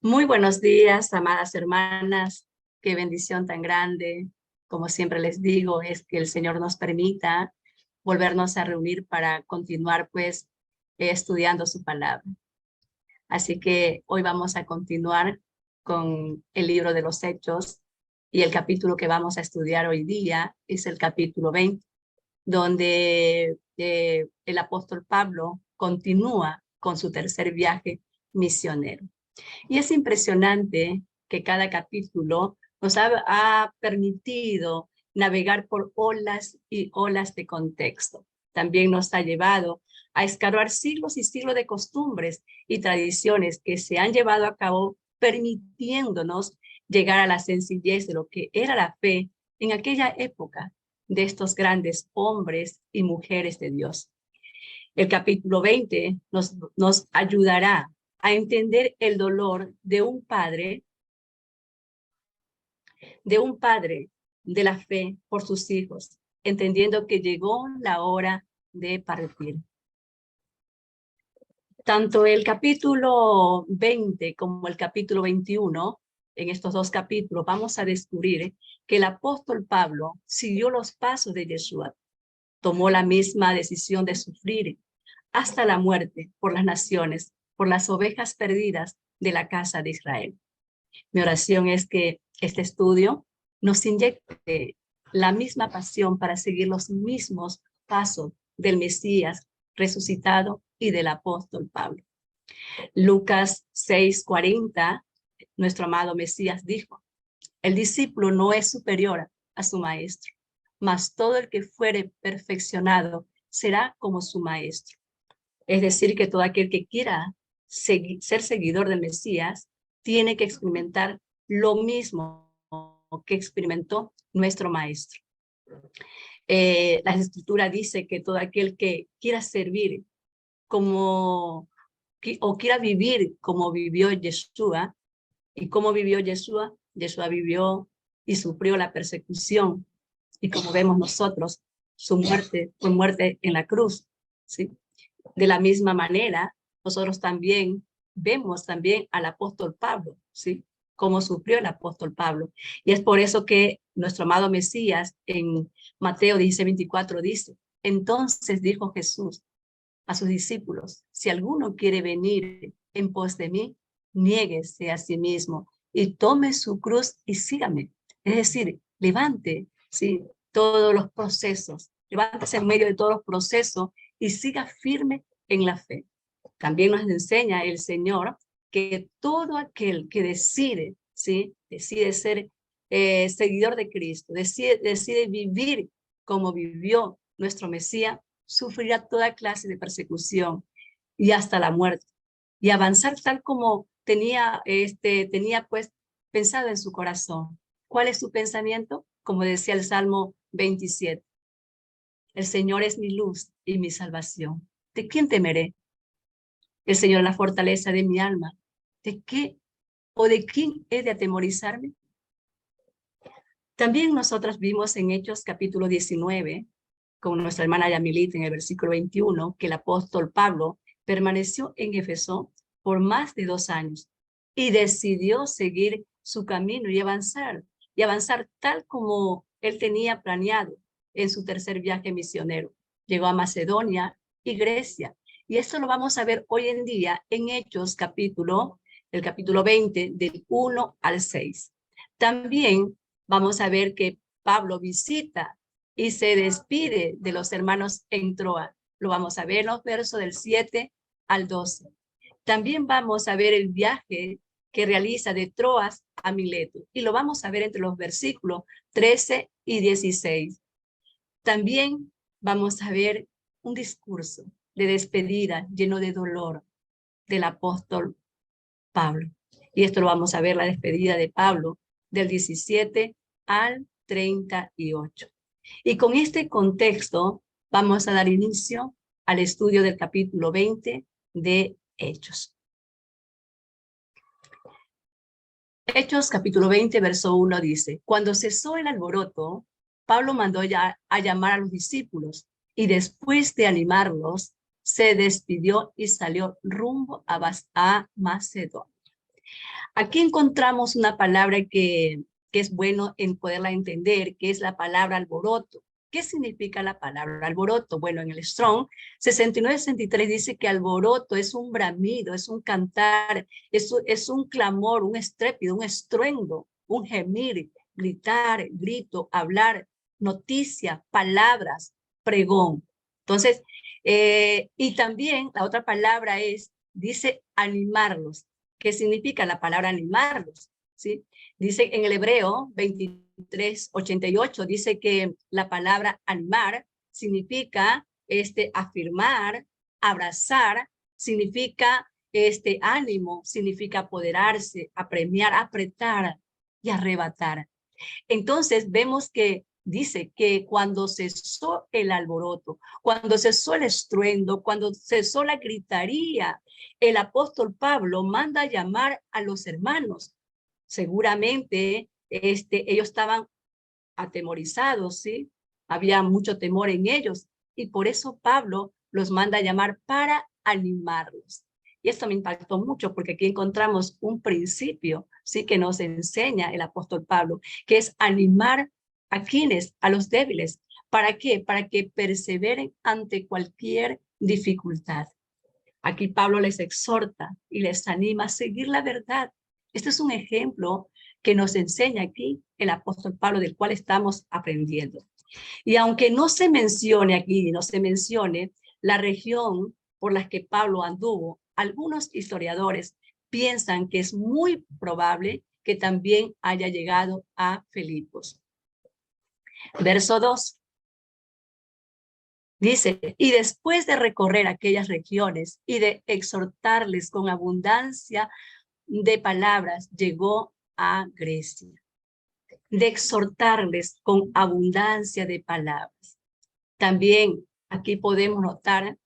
Muy buenos días, amadas hermanas. Qué bendición tan grande. Como siempre les digo, es que el Señor nos permita volvernos a reunir para continuar, pues, estudiando su palabra. Así que hoy vamos a continuar con el libro de los Hechos y el capítulo que vamos a estudiar hoy día es el capítulo 20, donde el apóstol Pablo continúa con su tercer viaje misionero. Y es impresionante que cada capítulo nos ha permitido navegar por olas y olas de contexto. También nos ha llevado a escarbar siglos y siglos de costumbres y tradiciones que se han llevado a cabo, permitiéndonos llegar a la sencillez de lo que era la fe en aquella época de estos grandes hombres y mujeres de Dios. El capítulo 20 nos ayudará a entender el dolor de un padre de la fe por sus hijos, entendiendo que llegó la hora de partir. Tanto el capítulo 20 como el capítulo 21, en estos dos capítulos vamos a descubrir que el apóstol Pablo siguió los pasos de Yeshua, tomó la misma decisión de sufrir hasta la muerte por las naciones, por las ovejas perdidas de la casa de Israel. Mi oración es que este estudio nos inyecte la misma pasión para seguir los mismos pasos del Mesías resucitado y del apóstol Pablo. Lucas 6:40, nuestro amado Mesías dijo: el discípulo no es superior a su maestro, mas todo el que fuere perfeccionado será como su maestro. Es decir, que todo aquel que quiera ser seguidor del Mesías tiene que experimentar lo mismo que experimentó nuestro maestro. La Escritura dice que todo aquel que quiera servir o quiera vivir como vivió Yeshua, y cómo vivió Yeshua, Yeshua vivió y sufrió la persecución, y como vemos nosotros, su muerte fue muerte en la cruz, ¿sí? De la misma manera, nosotros también vemos también al apóstol Pablo, ¿sí? Cómo sufrió el apóstol Pablo. Y es por eso que nuestro amado Mesías en Mateo 16:24 dice: entonces dijo Jesús a sus discípulos: si alguno quiere venir en pos de mí, niéguese a sí mismo y tome su cruz y sígame. Es decir, levante, ¿sí?, todos los procesos, levántese en medio de todos los procesos y siga firme en la fe. También nos enseña el Señor que todo aquel que decide, ¿sí?, decide ser seguidor de Cristo, decide vivir como vivió nuestro Mesías, sufrirá toda clase de persecución y hasta la muerte, y avanzar tal como tenía pues pensado en su corazón. ¿Cuál es su pensamiento? Como decía el Salmo 27. El Señor es mi luz y mi salvación. ¿De quién temeré? El Señor es la fortaleza de mi alma. ¿De qué o de quién he de atemorizarme? También nosotros vimos en Hechos capítulo 19, con nuestra hermana Yamilit en el versículo 21, que el apóstol Pablo permaneció en Éfeso por más de 2 años y decidió seguir su camino y avanzar tal como él tenía planeado en su tercer viaje misionero. Llegó a Macedonia y Grecia, y esto lo vamos a ver hoy en día en Hechos el capítulo 20, del 1 al 6. También vamos a ver que Pablo visita y se despide de los hermanos en Troa. Lo vamos a ver en los versos del 7 al 12. También vamos a ver el viaje que realiza de Troas a Mileto, y lo vamos a ver entre los versículos 13 y 16. También vamos a ver un discurso de despedida lleno de dolor del apóstol Pablo. Y esto lo vamos a ver, la despedida de Pablo, del 17 al 38. Y con este contexto vamos a dar inicio al estudio del capítulo 20 de Hechos. Hechos capítulo 20, verso 1 dice: cuando cesó el alboroto, Pablo mandó a llamar a los discípulos, y después de animarlos, se despidió y salió rumbo a Macedonia. Aquí encontramos una palabra que es bueno en poderla entender, que es la palabra alboroto. ¿Qué significa la palabra alboroto? Bueno, en el Strong 69-63 dice que alboroto es un bramido, es un cantar, es un clamor, un estrépito, un estruendo, un gemir, gritar, grito, hablar, noticia, palabras, pregón. Entonces, y también la otra palabra dice animarlos. ¿Qué significa la palabra animarlos? ¿Sí? Dice en el Hebreo 23:88, dice que la palabra animar significa afirmar, abrazar, significa ánimo, significa apoderarse, apremiar, apretar y arrebatar. Entonces vemos que dice que cuando cesó el alboroto, cuando cesó el estruendo, cuando cesó la gritería, el apóstol Pablo manda a llamar a los hermanos. Seguramente ellos estaban atemorizados, ¿sí? Había mucho temor en ellos y por eso Pablo los manda a llamar para animarlos. Y esto me impactó mucho porque aquí encontramos un principio, ¿sí? Que nos enseña el apóstol Pablo, que es animar a quienes, a los débiles. ¿Para qué? Para que perseveren ante cualquier dificultad. Aquí Pablo les exhorta y les anima a seguir la verdad. Este es un ejemplo que nos enseña aquí el apóstol Pablo, del cual estamos aprendiendo. Y aunque no se mencione aquí, no se mencione la región por la que Pablo anduvo, algunos historiadores piensan que es muy probable que también haya llegado a Filipos. Verso 2. Dice, y después de recorrer aquellas regiones y de exhortarles con abundancia de palabras, llegó a Grecia. De exhortarles con abundancia de palabras. También aquí podemos notar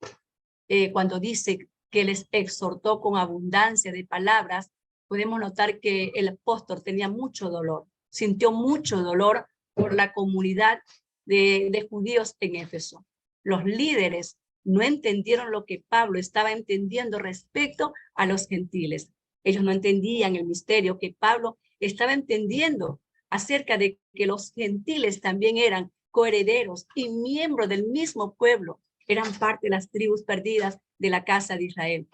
cuando dice que les exhortó con abundancia de palabras, podemos notar que el apóstol tenía mucho dolor, sintió mucho dolor por la comunidad de judíos en Éfeso. Los líderes no entendieron lo que Pablo estaba entendiendo respecto a los gentiles. Ellos no entendían el misterio que Pablo estaba entendiendo acerca de que los gentiles también eran coherederos y miembros del mismo pueblo, eran parte de las tribus perdidas de la casa de Israel.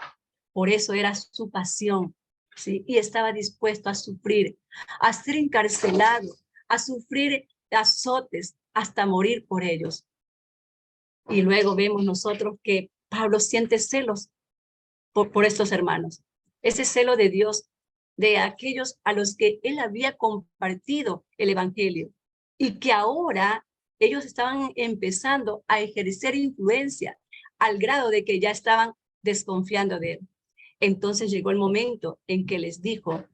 Por eso era su pasión, ¿sí? Y estaba dispuesto a sufrir, a ser encarcelado, a sufrir azotes hasta morir por ellos. Y luego vemos nosotros que Pablo siente celos por estos hermanos. Ese celo de Dios, de aquellos a los que él había compartido el evangelio y que ahora ellos estaban empezando a ejercer influencia al grado de que ya estaban desconfiando de él. Entonces llegó el momento en que les dijo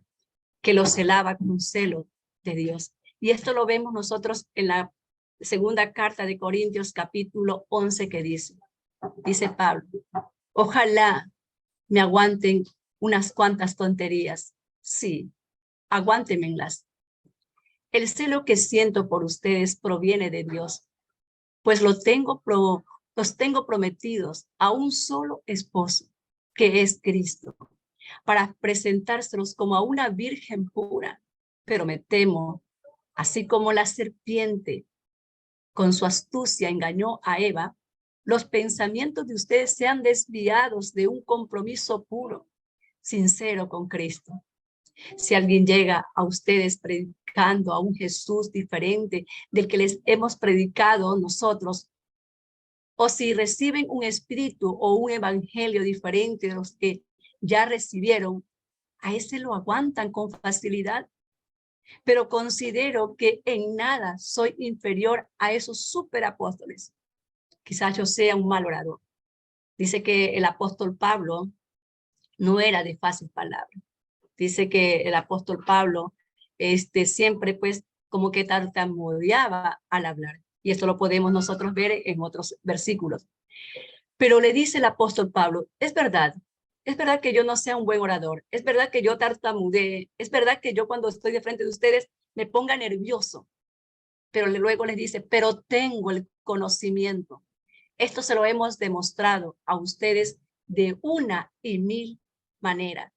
que los celaba con celo de Dios. Y esto lo vemos nosotros en la segunda carta de Corintios capítulo 11 que dice Pablo, ojalá me aguanten unas cuantas tonterías. Sí, aguántenmelas. El celo que siento por ustedes proviene de Dios, pues los tengo prometidos a un solo esposo, que es Cristo, para presentárselos como a una virgen pura. Pero me temo, así como la serpiente con su astucia engañó a Eva, los pensamientos de ustedes sean desviados de un compromiso puro, sincero con Cristo. Si alguien llega a ustedes predicando a un Jesús diferente del que les hemos predicado nosotros, o si reciben un espíritu o un evangelio diferente de los que ya recibieron, a ese lo aguantan con facilidad. Pero considero que en nada soy inferior a esos superapóstoles. Quizás yo sea un mal orador. Dice que el apóstol Pablo no era de fácil palabra. Dice que el apóstol Pablo siempre pues como que tartamudeaba al hablar. Y esto lo podemos nosotros ver en otros versículos. Pero le dice el apóstol Pablo, es verdad que yo no sea un buen orador, es verdad que yo tartamudee, es verdad que yo cuando estoy de frente de ustedes me ponga nervioso. Pero luego les dice, pero tengo el conocimiento. Esto se lo hemos demostrado a ustedes de una y mil maneras.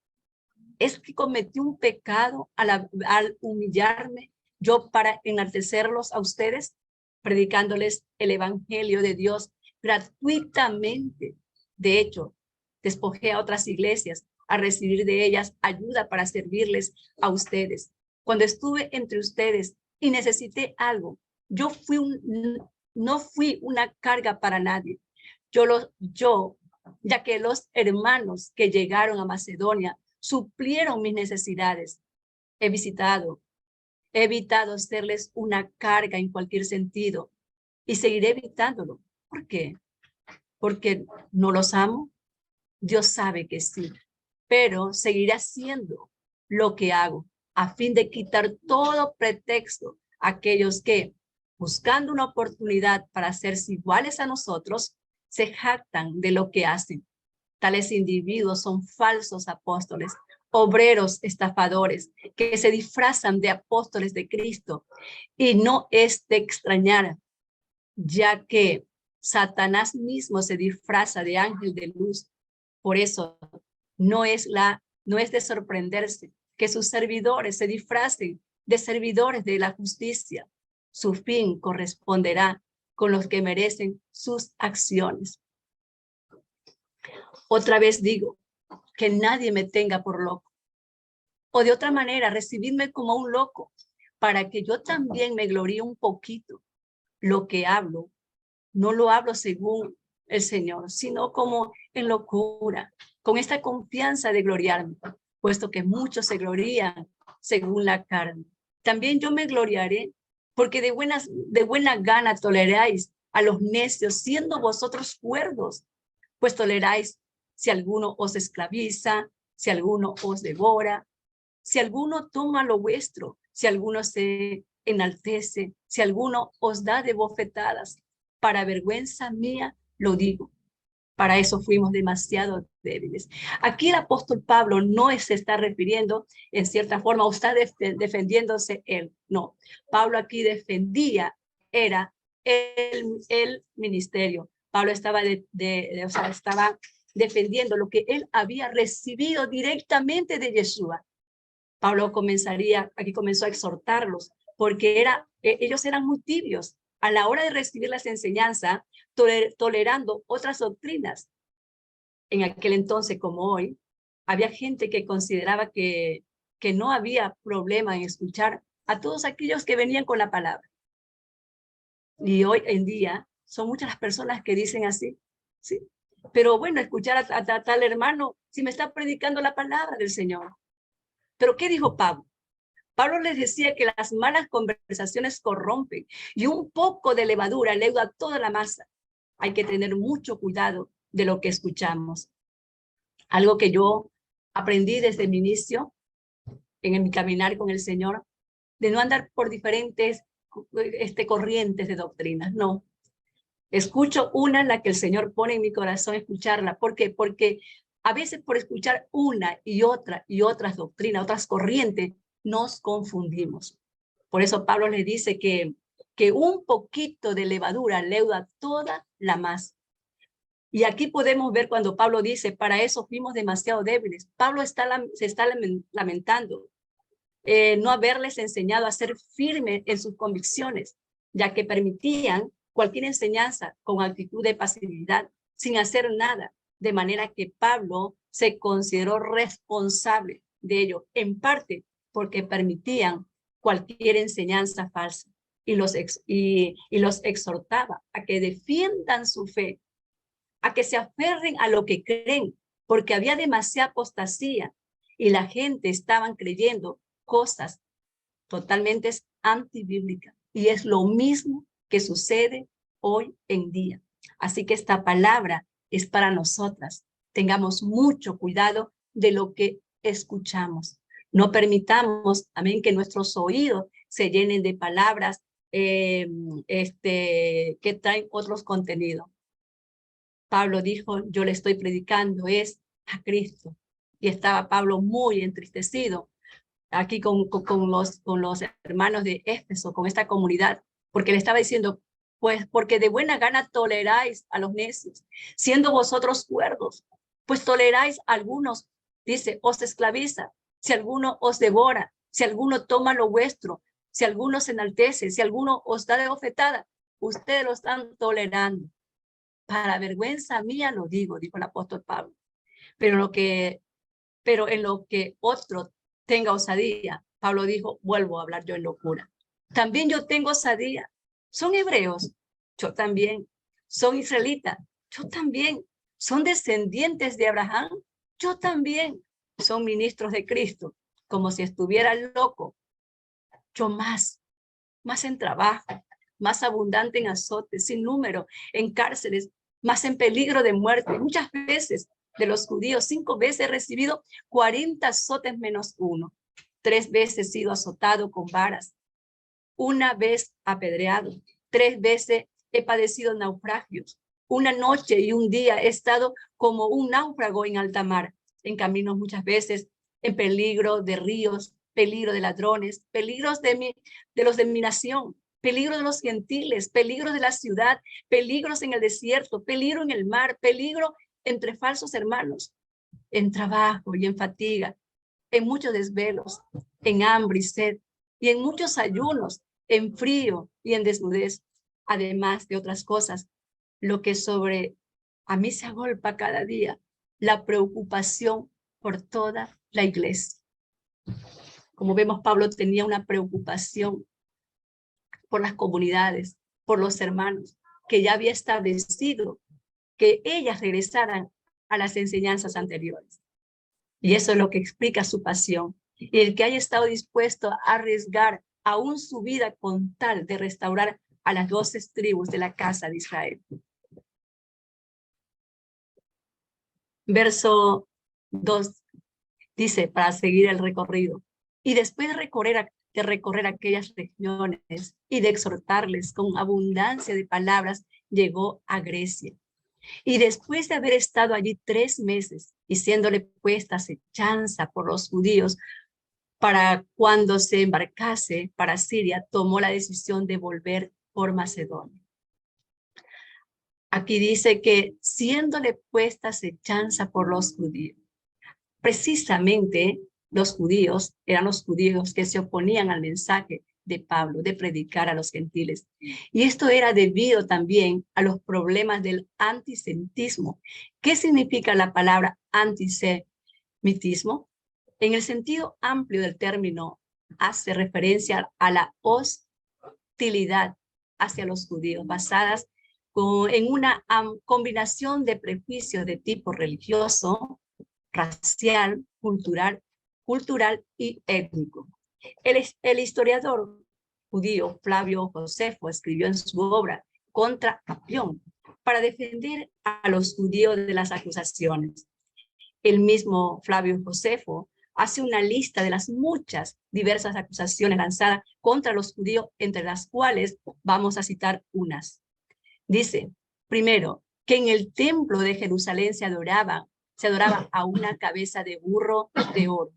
Es que cometí un pecado al humillarme yo para enaltecerlos a ustedes, predicándoles el evangelio de Dios gratuitamente. De hecho, despojé a otras iglesias a recibir de ellas ayuda para servirles a ustedes. Cuando estuve entre ustedes y necesité algo, yo no fui una carga para nadie. Ya que los hermanos que llegaron a Macedonia suplieron mis necesidades. He evitado serles una carga en cualquier sentido y seguiré evitándolo. ¿Por qué? Porque no los amo. Dios sabe que sí, pero seguiré haciendo lo que hago a fin de quitar todo pretexto a aquellos que, buscando una oportunidad para hacerse iguales a nosotros, se jactan de lo que hacen. Tales individuos son falsos apóstoles, obreros estafadores, que se disfrazan de apóstoles de Cristo. Y no es de extrañar, ya que Satanás mismo se disfraza de ángel de luz. Por eso no es de sorprenderse que sus servidores se disfracen de servidores de la justicia. Su fin corresponderá con los que merecen sus acciones. Otra vez digo, que nadie me tenga por loco. O de otra manera, recibidme como un loco, para que yo también me gloríe un poquito. Lo que hablo, no lo hablo según el Señor, sino como en locura, con esta confianza de gloriarme, puesto que muchos se glorían según la carne. También yo me gloriaré, porque de buena gana toleráis a los necios, siendo vosotros cuerdos, pues toleráis si alguno os esclaviza, si alguno os devora, si alguno toma lo vuestro, si alguno se enaltece, si alguno os da de bofetadas. Para vergüenza mía lo digo. Para eso fuimos demasiado débiles. Aquí el apóstol Pablo no se está refiriendo en cierta forma o está defendiéndose él. No, Pablo aquí defendía, era el ministerio. Pablo estaba, estaba defendiendo lo que él había recibido directamente de Yeshua. Pablo aquí comenzó a exhortarlos, porque ellos eran muy tibios a la hora de recibir las enseñanzas, tolerando otras doctrinas. En aquel entonces, como hoy, había gente que consideraba que no había problema en escuchar a todos aquellos que venían con la palabra. Y hoy en día son muchas las personas que dicen así, ¿sí? Pero bueno, escuchar a tal hermano si me está predicando la palabra del Señor. Pero ¿qué dijo Pablo? Pablo les decía que las malas conversaciones corrompen y un poco de levadura leuda toda la masa. Hay que tener mucho cuidado de lo que escuchamos. Algo que yo aprendí desde mi inicio en mi caminar con el Señor, de no andar por diferentes corrientes de doctrinas, no. Escucho una en la que el Señor pone en mi corazón escucharla. ¿Por qué? Porque a veces por escuchar una y otras doctrinas, otras corrientes, nos confundimos. Por eso Pablo le dice que un poquito de levadura leuda toda la masa. Y aquí podemos ver cuando Pablo dice, para eso fuimos demasiado débiles. Pablo se está lamentando no haberles enseñado a ser firmes en sus convicciones, ya que permitían cualquier enseñanza con actitud de pasividad, sin hacer nada, de manera que Pablo se consideró responsable de ello, en parte porque permitían cualquier enseñanza falsa y los exhortaba a que defiendan su fe, a que se aferren a lo que creen, porque había demasiada apostasía y la gente estaban creyendo cosas totalmente antibíblicas. Y es lo mismo que sucede hoy en día. Así que esta palabra es para nosotras. Tengamos mucho cuidado de lo que escuchamos. No permitamos, amén, que nuestros oídos se llenen de palabras que traen otros contenidos. Pablo dijo, yo le estoy predicando es a Cristo. Y estaba Pablo muy entristecido aquí con los hermanos de Éfeso, con esta comunidad, porque le estaba diciendo, Pues porque de buena gana toleráis a los necios, siendo vosotros cuerdos, pues toleráis a algunos, dice, os esclaviza, si alguno os devora, si alguno toma lo vuestro, si alguno se enaltece, si alguno os da de bofetada, ustedes lo están tolerando. Para vergüenza mía lo digo, dijo el apóstol Pablo, pero en lo que otro tenga osadía, Pablo dijo, vuelvo a hablar yo en locura. También yo tengo osadía. Son hebreos, yo también. Son israelitas, yo también. Son descendientes de Abraham, yo también. Son ministros de Cristo, como si estuviera loco. Yo más en trabajo, más abundante en azotes, sin número, en cárceles, más en peligro de muerte. Muchas veces de los judíos, 5 veces he recibido 40 azotes menos 1. 3 veces he sido azotado con varas, 1 vez apedreado, 3 veces he padecido naufragios. 1 noche y 1 día he estado como un náufrago en alta mar, en caminos muchas veces, en peligro de ríos, peligro de ladrones, peligros de los de mi nación, peligro de los gentiles, peligro de la ciudad, peligros en el desierto, peligro en el mar, peligro entre falsos hermanos, en trabajo y en fatiga, en muchos desvelos, en hambre y sed, y en muchos ayunos, en frío y en desnudez, además de otras cosas, lo que sobre a mí se agolpa cada día, la preocupación por toda la iglesia. Como vemos, Pablo tenía una preocupación por las comunidades, por los hermanos, que ya había establecido que ellas regresaran a las enseñanzas anteriores. Y eso es lo que explica su pasión. Y el que haya estado dispuesto a arriesgar aún su vida con tal de restaurar a las 12 tribus de la casa de Israel. Verso 2 dice, para seguir el recorrido. Y después de recorrer aquellas regiones y de exhortarles con abundancia de palabras, llegó a Grecia. Y después de haber estado allí 3 meses y siéndole puesta acechanza por los judíos, para cuando se embarcase para Siria, tomó la decisión de volver por Macedonia. Aquí dice que siéndole puesta acechanza por los judíos. Precisamente los judíos eran los judíos que se oponían al mensaje de Pablo de predicar a los gentiles. Y esto era debido también a los problemas del antisemitismo. ¿Qué significa la palabra antisemitismo? En el sentido amplio del término, hace referencia a la hostilidad hacia los judíos, basadas en una combinación de prejuicios de tipo religioso, racial, cultural y étnico. El historiador judío Flavio Josefo escribió en su obra Contra Apión para defender a los judíos de las acusaciones. El mismo Flavio Josefo hace una lista de las muchas diversas acusaciones lanzadas contra los judíos, entre las cuales vamos a citar unas. Dice, primero, que en el templo de Jerusalén se adoraba a una cabeza de burro de oro.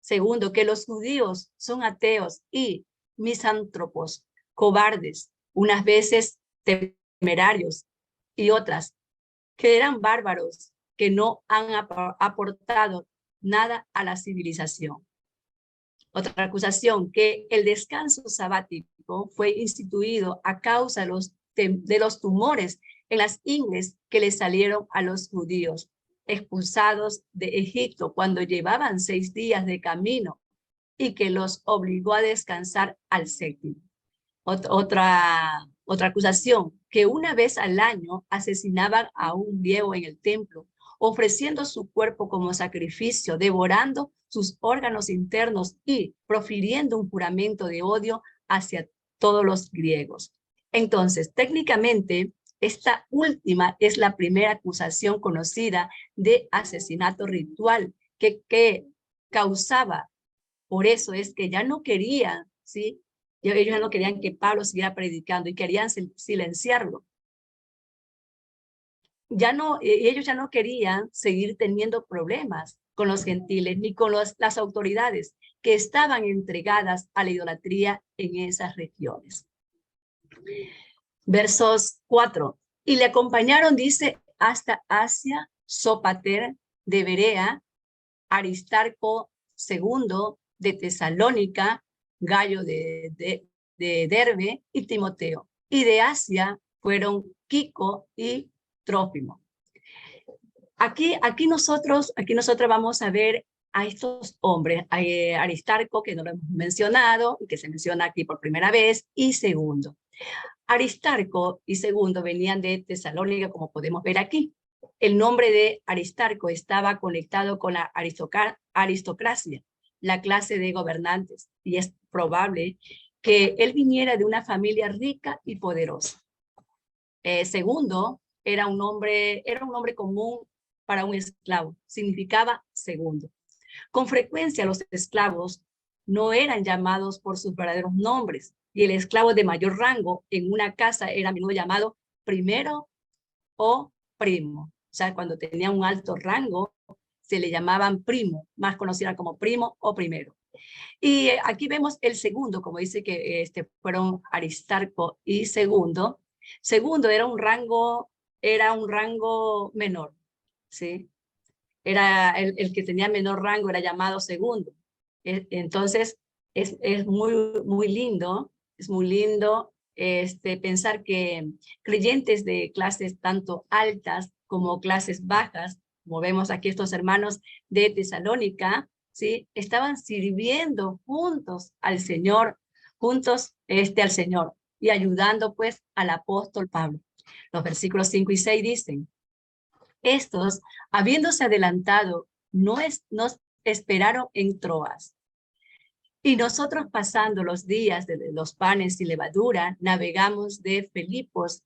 Segundo, que los judíos son ateos y misántropos, cobardes, unas veces temerarios y otras que eran bárbaros, que no han aportado nada a la civilización. Otra acusación, que el descanso sabático fue instituido a causa de los tumores en las ingles que le salieron a los judíos, expulsados de Egipto cuando llevaban 6 días de camino y que los obligó a descansar al 7º. Otra acusación, que una vez al año asesinaban a un viejo en el templo, ofreciendo su cuerpo como sacrificio, devorando sus órganos internos y profiriendo un juramento de odio hacia todos los griegos. Entonces, técnicamente, esta última es la primera acusación conocida de asesinato ritual que causaba. Por eso es que ya no querían, ¿sí? Ellos ya no querían que Pablo siguiera predicando y querían silenciarlo. Ellos ya no querían seguir teniendo problemas con los gentiles ni con las autoridades que estaban entregadas a la idolatría en esas regiones. Versos 4. Y le acompañaron, dice, hasta Asia, Sópater de Berea, Aristarco II de Tesalónica, Gallo de Derbe y Timoteo. Y de Asia fueron Kiko y Trófimo. Aquí nosotros vamos a ver a estos hombres, a Aristarco, que no lo hemos mencionado, y que se menciona aquí por primera vez, y segundo. Aristarco y segundo venían de Tesalónica, como podemos ver aquí. El nombre de Aristarco estaba conectado con la aristocracia, la clase de gobernantes, y es probable que él viniera de una familia rica y poderosa. Segundo era un nombre común para un esclavo, significaba segundo. Con frecuencia los esclavos no eran llamados por sus verdaderos nombres, y el esclavo de mayor rango en una casa era a menudo llamado primero o primo. O sea, cuando tenía un alto rango, se le llamaban primo, más conocida como primo o primero. Y aquí vemos el segundo, como dice que fueron Aristarco y segundo. Segundo era un rango menor, ¿sí? Era el que tenía menor rango, era llamado segundo. Entonces, es muy lindo, es muy lindo pensar que creyentes de clases tanto altas como clases bajas, como vemos aquí estos hermanos de Tesalónica, ¿sí? Estaban sirviendo juntos al Señor, al Señor, y ayudando pues al apóstol Pablo. Los versículos 5 y 6 dicen: estos, habiéndose adelantado, nos esperaron en Troas. Y nosotros, pasando los días de los panes y levadura, navegamos de Filipos,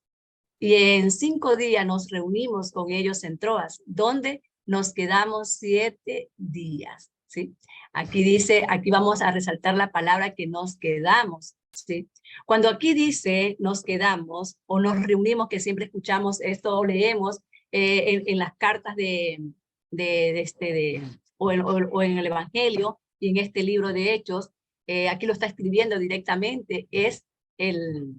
y en 5 días nos reunimos con ellos en Troas, donde nos quedamos 7 días. ¿Sí? Aquí vamos a resaltar la palabra que nos quedamos. ¿Sí? Cuando aquí dice nos quedamos o nos reunimos, que siempre escuchamos esto o leemos en las cartas o en el Evangelio y en este libro de Hechos, aquí lo está escribiendo directamente, es el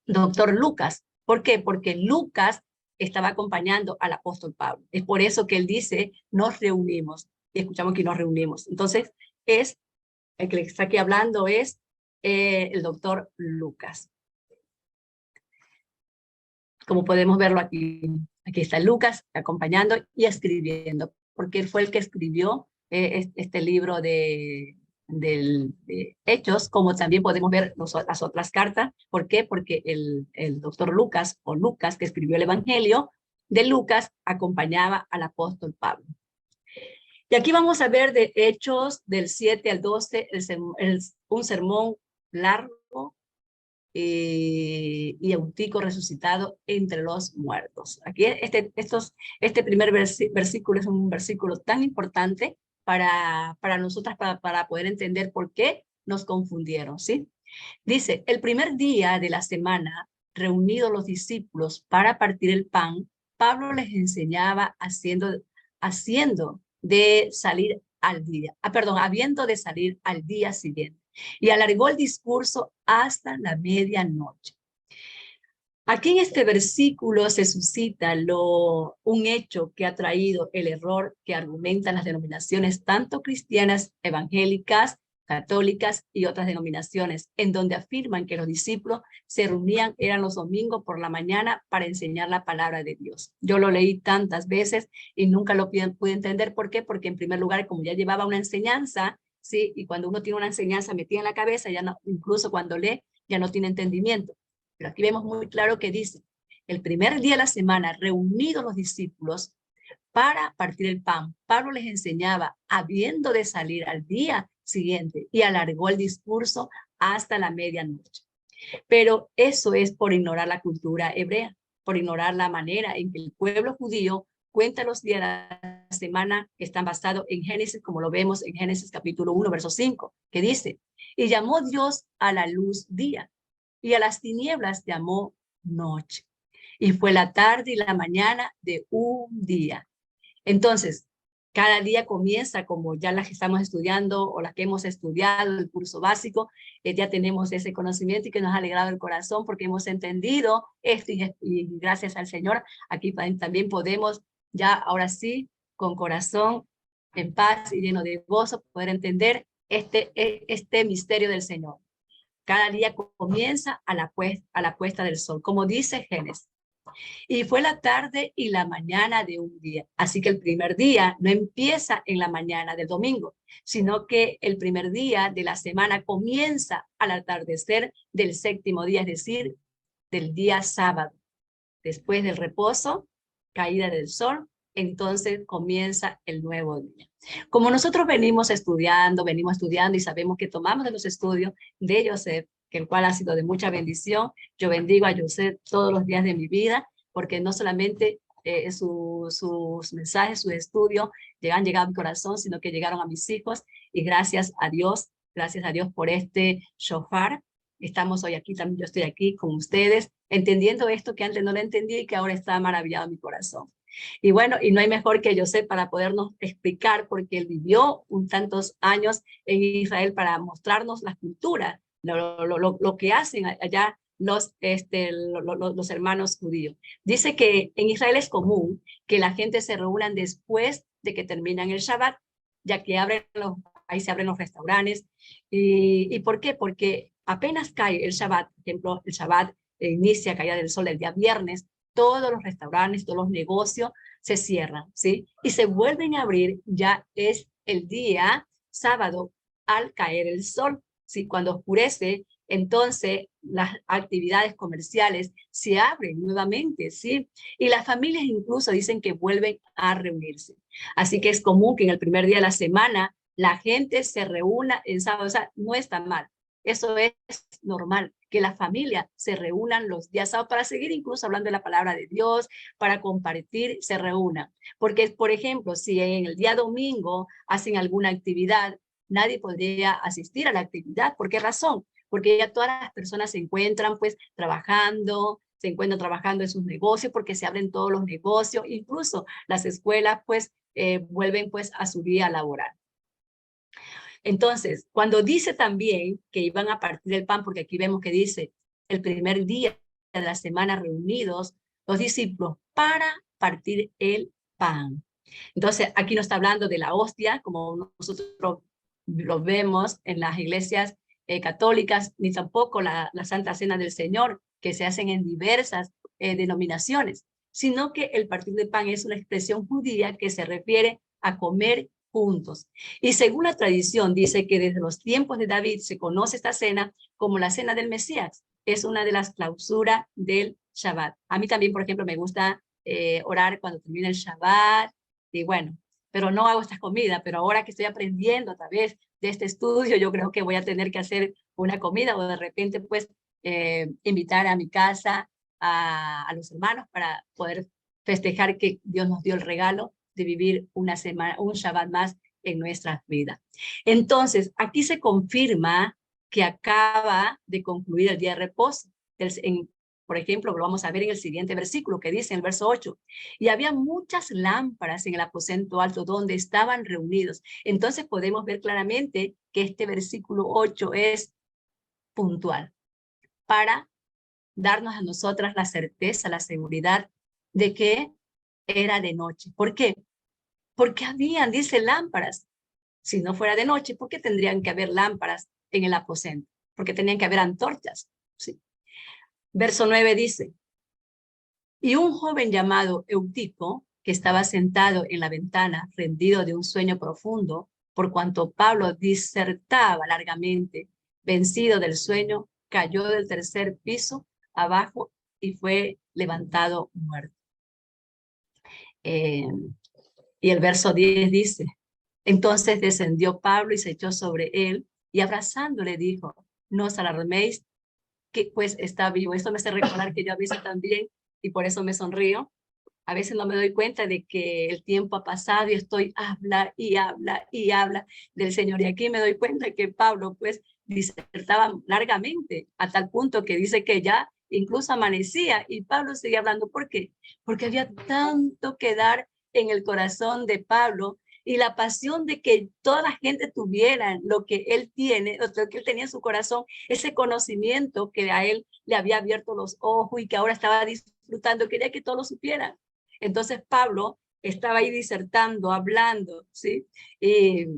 doctor Lucas. ¿Por qué? Porque Lucas estaba acompañando al apóstol Pablo. Es por eso que él dice, nos reunimos. Y escuchamos que nos reunimos. Entonces, el que está aquí hablando es el doctor Lucas. Como podemos verlo aquí. Aquí está Lucas acompañando y escribiendo, porque él fue el que escribió este libro de Hechos, como también podemos ver las otras cartas. ¿Por qué? Porque el doctor Lucas, o Lucas, que escribió el Evangelio de Lucas, acompañaba al apóstol Pablo. Y aquí vamos a ver de Hechos del 7 al 12, un sermón largo y Eutico resucitado entre los muertos. Aquí este primer versículo es un versículo tan importante para nosotras, para poder entender por qué nos confundieron, ¿sí? Dice: el primer día de la semana, reunidos los discípulos para partir el pan, Pablo les enseñaba habiendo de salir al día siguiente, y alargó el discurso hasta la medianoche. Aquí en este versículo se suscita un hecho que ha traído el error que argumentan las denominaciones tanto cristianas, evangélicas, católicas y otras denominaciones, en donde afirman que los discípulos se reunían, eran los domingos por la mañana para enseñar la palabra de Dios. Yo lo leí tantas veces y nunca lo pude entender. ¿Por qué? Porque en primer lugar, como ya llevaba una enseñanza, ¿sí? Y cuando uno tiene una enseñanza metida en la cabeza, ya no, incluso cuando lee, ya no tiene entendimiento. Pero aquí vemos muy claro que dice: el primer día de la semana, reunidos los discípulos para partir el pan, Pablo les enseñaba habiendo de salir al día siguiente, y alargó el discurso hasta la medianoche. Pero eso es por ignorar la cultura hebrea, por ignorar la manera en que el pueblo judío cuenta los días de la semana, que están basados en Génesis, como lo vemos en Génesis capítulo 1, verso 5, que dice: y llamó Dios a la luz día, y a las tinieblas llamó noche. Y fue la tarde y la mañana de un día. Entonces, Cada día comienza, como ya las que estamos estudiando o las que hemos estudiado el curso básico, ya tenemos ese conocimiento y que nos ha alegrado el corazón porque hemos entendido esto y gracias al Señor aquí también podemos ya ahora sí con corazón en paz y lleno de gozo poder entender este misterio del Señor. Cada día comienza a la puesta del sol, como dice Génesis. Y fue la tarde y la mañana de un día. Así que el primer día no empieza en la mañana del domingo, sino que el primer día de la semana comienza al atardecer del séptimo día, es decir, del día sábado. Después del reposo, caída del sol, entonces comienza el nuevo día. Como nosotros venimos estudiando y sabemos que tomamos de los estudios de Joseph, que el cual ha sido de mucha bendición, yo bendigo a Joseph todos los días de mi vida, porque no solamente sus mensajes, sus estudios han llegado a mi corazón, sino que llegaron a mis hijos, y gracias a Dios por este shofar. Estamos hoy aquí, también yo estoy aquí con ustedes, entendiendo esto que antes no lo entendí y que ahora está maravillado en mi corazón. Y bueno, y no hay mejor que Joseph para podernos explicar, porque él vivió tantos años en Israel para mostrarnos la cultura, lo que hacen allá los hermanos judíos. Dice que en Israel es común que la gente se reúnan después de que terminan el Shabbat, ya que ahí se abren los restaurantes. ¿Y por qué? Porque apenas cae el Shabbat, por ejemplo, el Shabbat inicia caída del sol el día viernes, todos los restaurantes, todos los negocios se cierran, ¿sí? Y se vuelven a abrir, ya es el día sábado al caer el sol, ¿sí? Cuando oscurece, entonces las actividades comerciales se abren nuevamente, ¿sí? Y las familias incluso dicen que vuelven a reunirse. Así que es común que en el primer día de la semana la gente se reúna en sábado, o sea, no está mal. Eso es normal, que la familia se reúnan los días sábados para seguir incluso hablando de la palabra de Dios, para compartir, se reúnan. Porque, por ejemplo, si en el día domingo hacen alguna actividad, nadie podría asistir a la actividad. ¿Por qué razón? Porque ya todas las personas se encuentran pues trabajando en sus negocios, porque se abren todos los negocios, incluso las escuelas pues vuelven pues a su día laboral. Entonces, cuando dice también que iban a partir el pan, porque aquí vemos que dice el primer día de la semana reunidos los discípulos para partir el pan. Entonces, aquí no está hablando de la hostia, como nosotros lo vemos en las iglesias católicas, ni tampoco la Santa Cena del Señor, que se hacen en diversas denominaciones, sino que el partir del pan es una expresión judía que se refiere a comer juntos. Y según la tradición, dice que desde los tiempos de David se conoce esta cena como la cena del Mesías. Es una de las clausuras del Shabbat. A mí también, por ejemplo, me gusta orar cuando termina el Shabbat, y bueno, pero no hago esta comida, pero ahora que estoy aprendiendo a través de este estudio, yo creo que voy a tener que hacer una comida o de repente pues invitar a mi casa a los hermanos para poder festejar que Dios nos dio el regalo de vivir una semana, un Shabbat más en nuestras vidas. Entonces, aquí se confirma que acaba de concluir el día de reposo. Por ejemplo, lo vamos a ver en el siguiente versículo que dice en el verso 8, y había muchas lámparas en el aposento alto donde estaban reunidos. Entonces podemos ver claramente que este versículo 8 es puntual para darnos a nosotras la certeza, la seguridad de que era de noche. ¿Por qué? Porque habían, dice, lámparas. Si no fuera de noche, ¿por qué tendrían que haber lámparas en el aposento? Porque tenían que haber antorchas. ¿Sí? Verso 9 dice, y un joven llamado Eutico, que estaba sentado en la ventana, rendido de un sueño profundo, por cuanto Pablo disertaba largamente, vencido del sueño, cayó del tercer piso abajo y fue levantado muerto. Y el verso 10 dice, entonces descendió Pablo y se echó sobre él y abrazándole dijo, no os alarméis, que pues está vivo. Esto me hace recordar que yo a veces también, y por eso me sonrío, a veces no me doy cuenta de que el tiempo ha pasado y estoy habla y habla y habla del Señor. Y aquí me doy cuenta que Pablo pues disertaba largamente a tal punto que dice que ya incluso amanecía y Pablo seguía hablando. ¿Por qué? Porque había tanto que dar en el corazón de Pablo y la pasión de que toda la gente tuviera lo que él tiene, lo que él tenía en su corazón, ese conocimiento que a él le había abierto los ojos y que ahora estaba disfrutando, quería que todos lo supieran. Entonces Pablo estaba ahí disertando, hablando, ¿sí? Y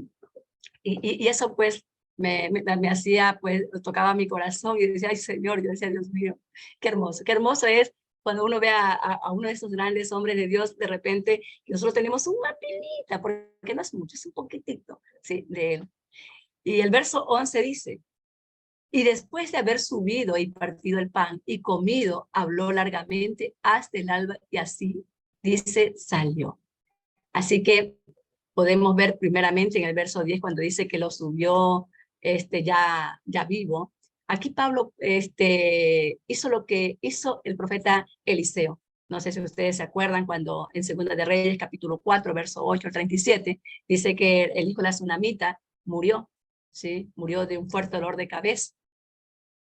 eso pues me hacía, pues tocaba mi corazón y decía, ay Señor, yo decía, Dios mío, qué hermoso es cuando uno ve a uno de esos grandes hombres de Dios, de repente, nosotros tenemos una pilita, porque no es mucho, es un poquitito, ¿sí? De él. Y el verso 11 dice, y después de haber subido y partido el pan y comido, habló largamente hasta el alba y así, dice, salió. Así que podemos ver primeramente en el verso 10 cuando dice que lo subió ya vivo. Aquí Pablo hizo lo que hizo el profeta Eliseo. No sé si ustedes se acuerdan cuando en Segunda de Reyes, capítulo 4, verso 8 al 37, dice que el hijo de la tsunamita murió, ¿sí? Murió de un fuerte dolor de cabeza.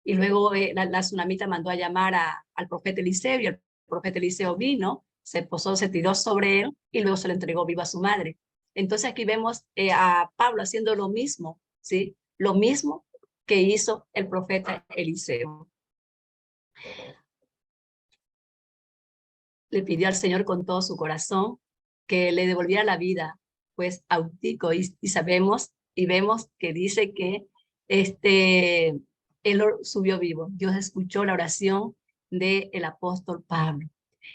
Y luego la tsunamita mandó a llamar al profeta Eliseo y el profeta Eliseo vino, se posó, se tiró sobre él y luego se lo entregó vivo a su madre. Entonces aquí vemos a Pablo haciendo lo mismo, ¿sí? Lo mismo que hizo el profeta Eliseo. Le pidió al Señor con todo su corazón que le devolviera la vida, pues a Eutico, y sabemos y vemos que dice que él subió vivo. Dios escuchó la oración del apóstol Pablo.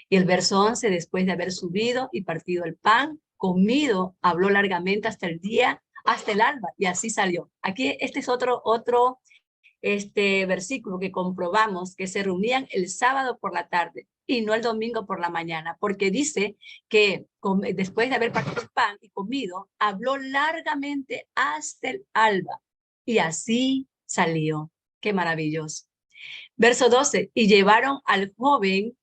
Y el verso 11, después de haber subido y partido el pan, comido, habló largamente hasta el día, hasta el alba, y así salió. Aquí este es otro versículo que comprobamos que se reunían el sábado por la tarde y no el domingo por la mañana, porque dice que después de haber partido el pan y comido, habló largamente hasta el alba, y así salió. Qué maravilloso. Verso 12, y llevaron al joven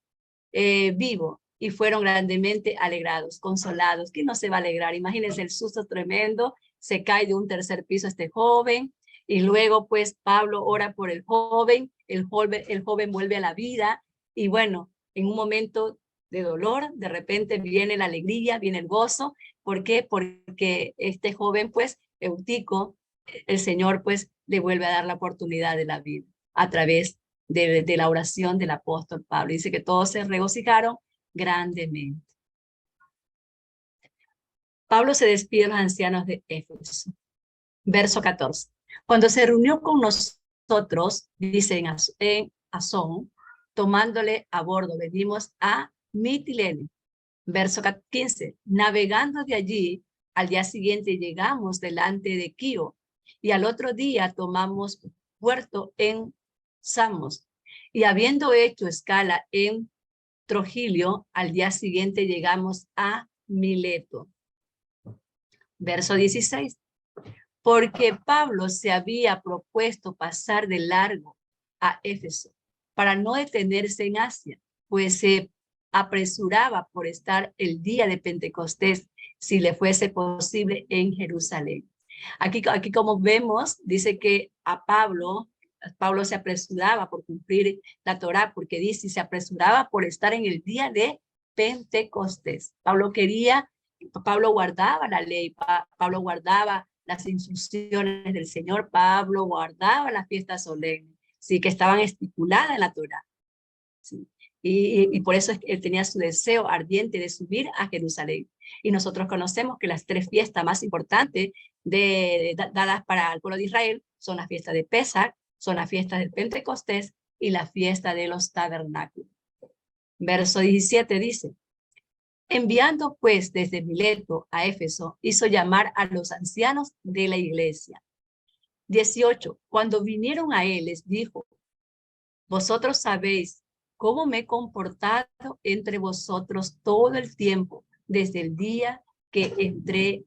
vivo y fueron grandemente alegrados, consolados. ¿Quién no se va a alegrar? Imagínense el susto tremendo, se cae de un tercer piso este joven y luego pues Pablo ora por el joven vuelve a la vida y bueno, en un momento de dolor, de repente viene la alegría, viene el gozo. ¿Por qué? Porque este joven pues Eutico, el Señor pues le vuelve a dar la oportunidad de la vida a través de la oración del apóstol Pablo. Dice que todos se regocijaron grandemente. Pablo se despide a los ancianos de Éfeso. Verso 14. Cuando se reunió con nosotros, dice en Asón, tomándole a bordo, venimos a Mitilene. Verso 15. Navegando de allí, al día siguiente llegamos delante de Quío y al otro día tomamos puerto en Samos. Y habiendo hecho escala en Trogilio, al día siguiente llegamos a Mileto. Verso 16. Porque Pablo se había propuesto pasar de largo a Éfeso para no detenerse en Asia, pues se apresuraba por estar el día de Pentecostés, si le fuese posible, en Jerusalén. Aquí como vemos, dice que a Pablo se apresuraba por cumplir la Torá, porque dice, se apresuraba por estar en el día de Pentecostés. Pablo guardaba la ley, Pablo guardaba las instrucciones del Señor, Pablo guardaba las fiestas solemnes, sí, que estaban estipuladas en la Torá. Sí. Y por eso él tenía su deseo ardiente de subir a Jerusalén. Y nosotros conocemos que las tres fiestas más importantes dadas para el pueblo de Israel son la fiesta de Pesach, son las fiestas del Pentecostés y la fiesta de los tabernáculos. Verso 17 dice, enviando pues desde Mileto a Éfeso, hizo llamar a los ancianos de la iglesia. 18. Cuando vinieron a él, les dijo, vosotros sabéis cómo me he comportado entre vosotros todo el tiempo, desde el día que entré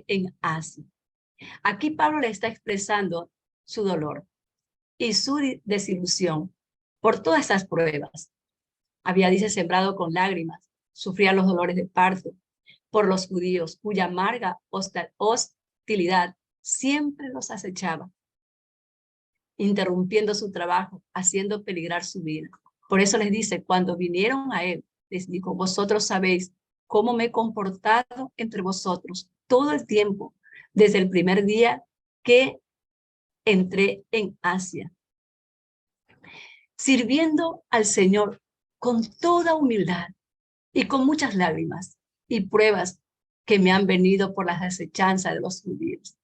en Asia. Aquí Pablo le está expresando su dolor y su desilusión por todas esas pruebas. Dice, sembrado con lágrimas, sufría los dolores de parto por los judíos, cuya amarga hostilidad siempre los acechaba, interrumpiendo su trabajo, haciendo peligrar su vida. Por eso les dice, cuando vinieron a él, les dijo, vosotros sabéis cómo me he comportado entre vosotros todo el tiempo, desde el primer día que entré en Asia, sirviendo al Señor con toda humildad y con muchas lágrimas y pruebas que me han venido por las asechanzas de los judíos.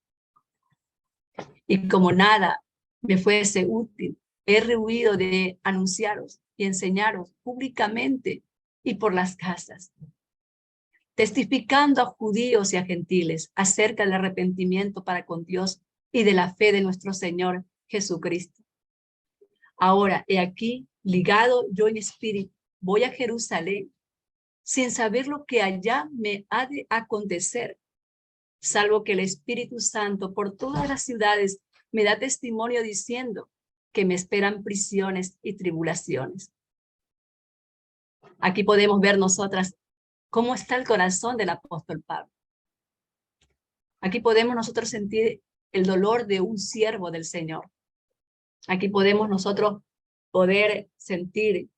Y como nada me fuese útil, he rehuido de anunciaros y enseñaros públicamente y por las casas, testificando a judíos y a gentiles acerca del arrepentimiento para con Dios y de la fe de nuestro Señor Jesucristo. Ahora, he aquí, ligado yo en espíritu, voy a Jerusalén, sin saber lo que allá me ha de acontecer, salvo que el Espíritu Santo por todas las ciudades me da testimonio diciendo que me esperan prisiones y tribulaciones. Aquí podemos ver nosotras cómo está el corazón del apóstol Pablo. Aquí podemos nosotros sentir el dolor de un siervo del Señor. Aquí podemos nosotros poder sentir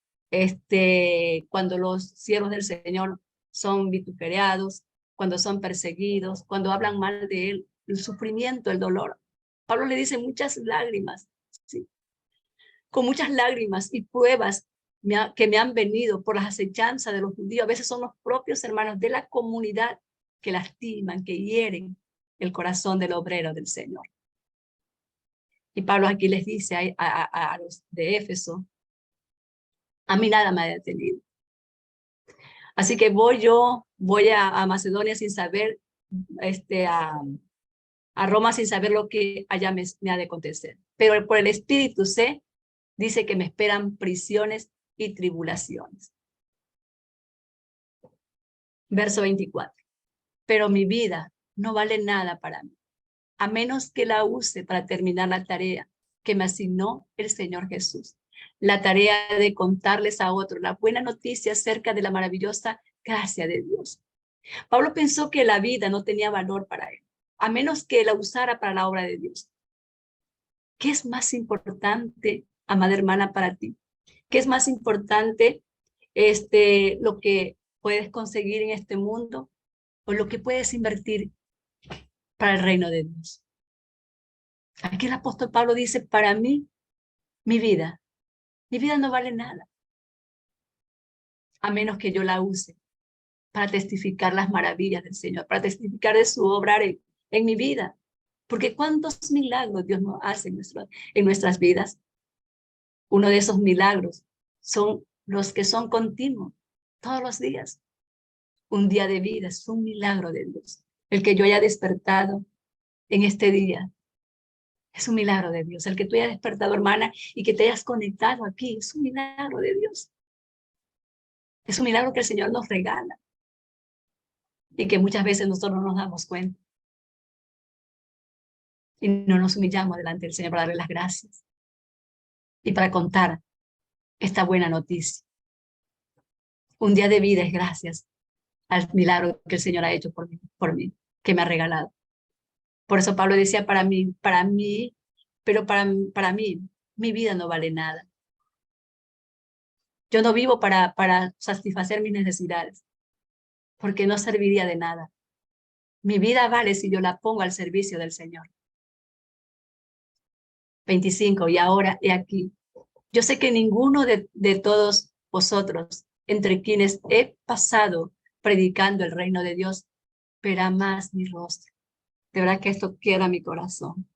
cuando los siervos del Señor son vituperados, cuando son perseguidos, cuando hablan mal de él, el sufrimiento, el dolor. Pablo le dice muchas lágrimas, ¿sí? Con muchas lágrimas y pruebas que me han venido por las acechanzas de los judíos. A veces son los propios hermanos de la comunidad que lastiman, que hieren el corazón del obrero del Señor. Y Pablo aquí les dice a los de Éfeso, a mí nada me ha detenido. Así que voy a Macedonia sin saber, a Roma sin saber lo que allá me ha de acontecer. Pero por el Espíritu sé, dice que me esperan prisiones y tribulaciones. Verso 24. Pero mi vida no vale nada para mí, a menos que la use para terminar la tarea que me asignó el Señor Jesús. La tarea de contarles a otros la buena noticia acerca de la maravillosa gracia de Dios. Pablo pensó que la vida no tenía valor para él, a menos que la usara para la obra de Dios. ¿Qué es más importante, amada hermana, para ti? ¿Qué es más importante lo que puedes conseguir en este mundo o lo que puedes invertir para el reino de Dios? Aquí el apóstol Pablo dice, para mí, mi vida no vale nada, a menos que yo la use para testificar las maravillas del Señor, para testificar de su obra en mi vida. Porque cuántos milagros Dios nos hace en nuestras vidas. Uno de esos milagros son los que son continuos, todos los días. Un día de vida es un milagro de Dios. El que yo haya despertado en este día es un milagro de Dios. El que tú hayas despertado, hermana, y que te hayas conectado aquí es un milagro de Dios. Es un milagro que el Señor nos regala y que muchas veces nosotros no nos damos cuenta. Y no nos humillamos delante del Señor para darle las gracias y para contar esta buena noticia. Un día de vida es gracias al milagro que el Señor ha hecho por mí, que me ha regalado. Por eso Pablo decía, para mí, pero para mí, mi vida no vale nada. Yo no vivo para satisfacer mis necesidades, porque no serviría de nada. Mi vida vale si yo la pongo al servicio del Señor. 25, y ahora he aquí. Yo sé que ninguno de todos vosotros, entre quienes he pasado predicando el reino de Dios, verá más mi rostro. De verdad que esto quiebra mi corazón.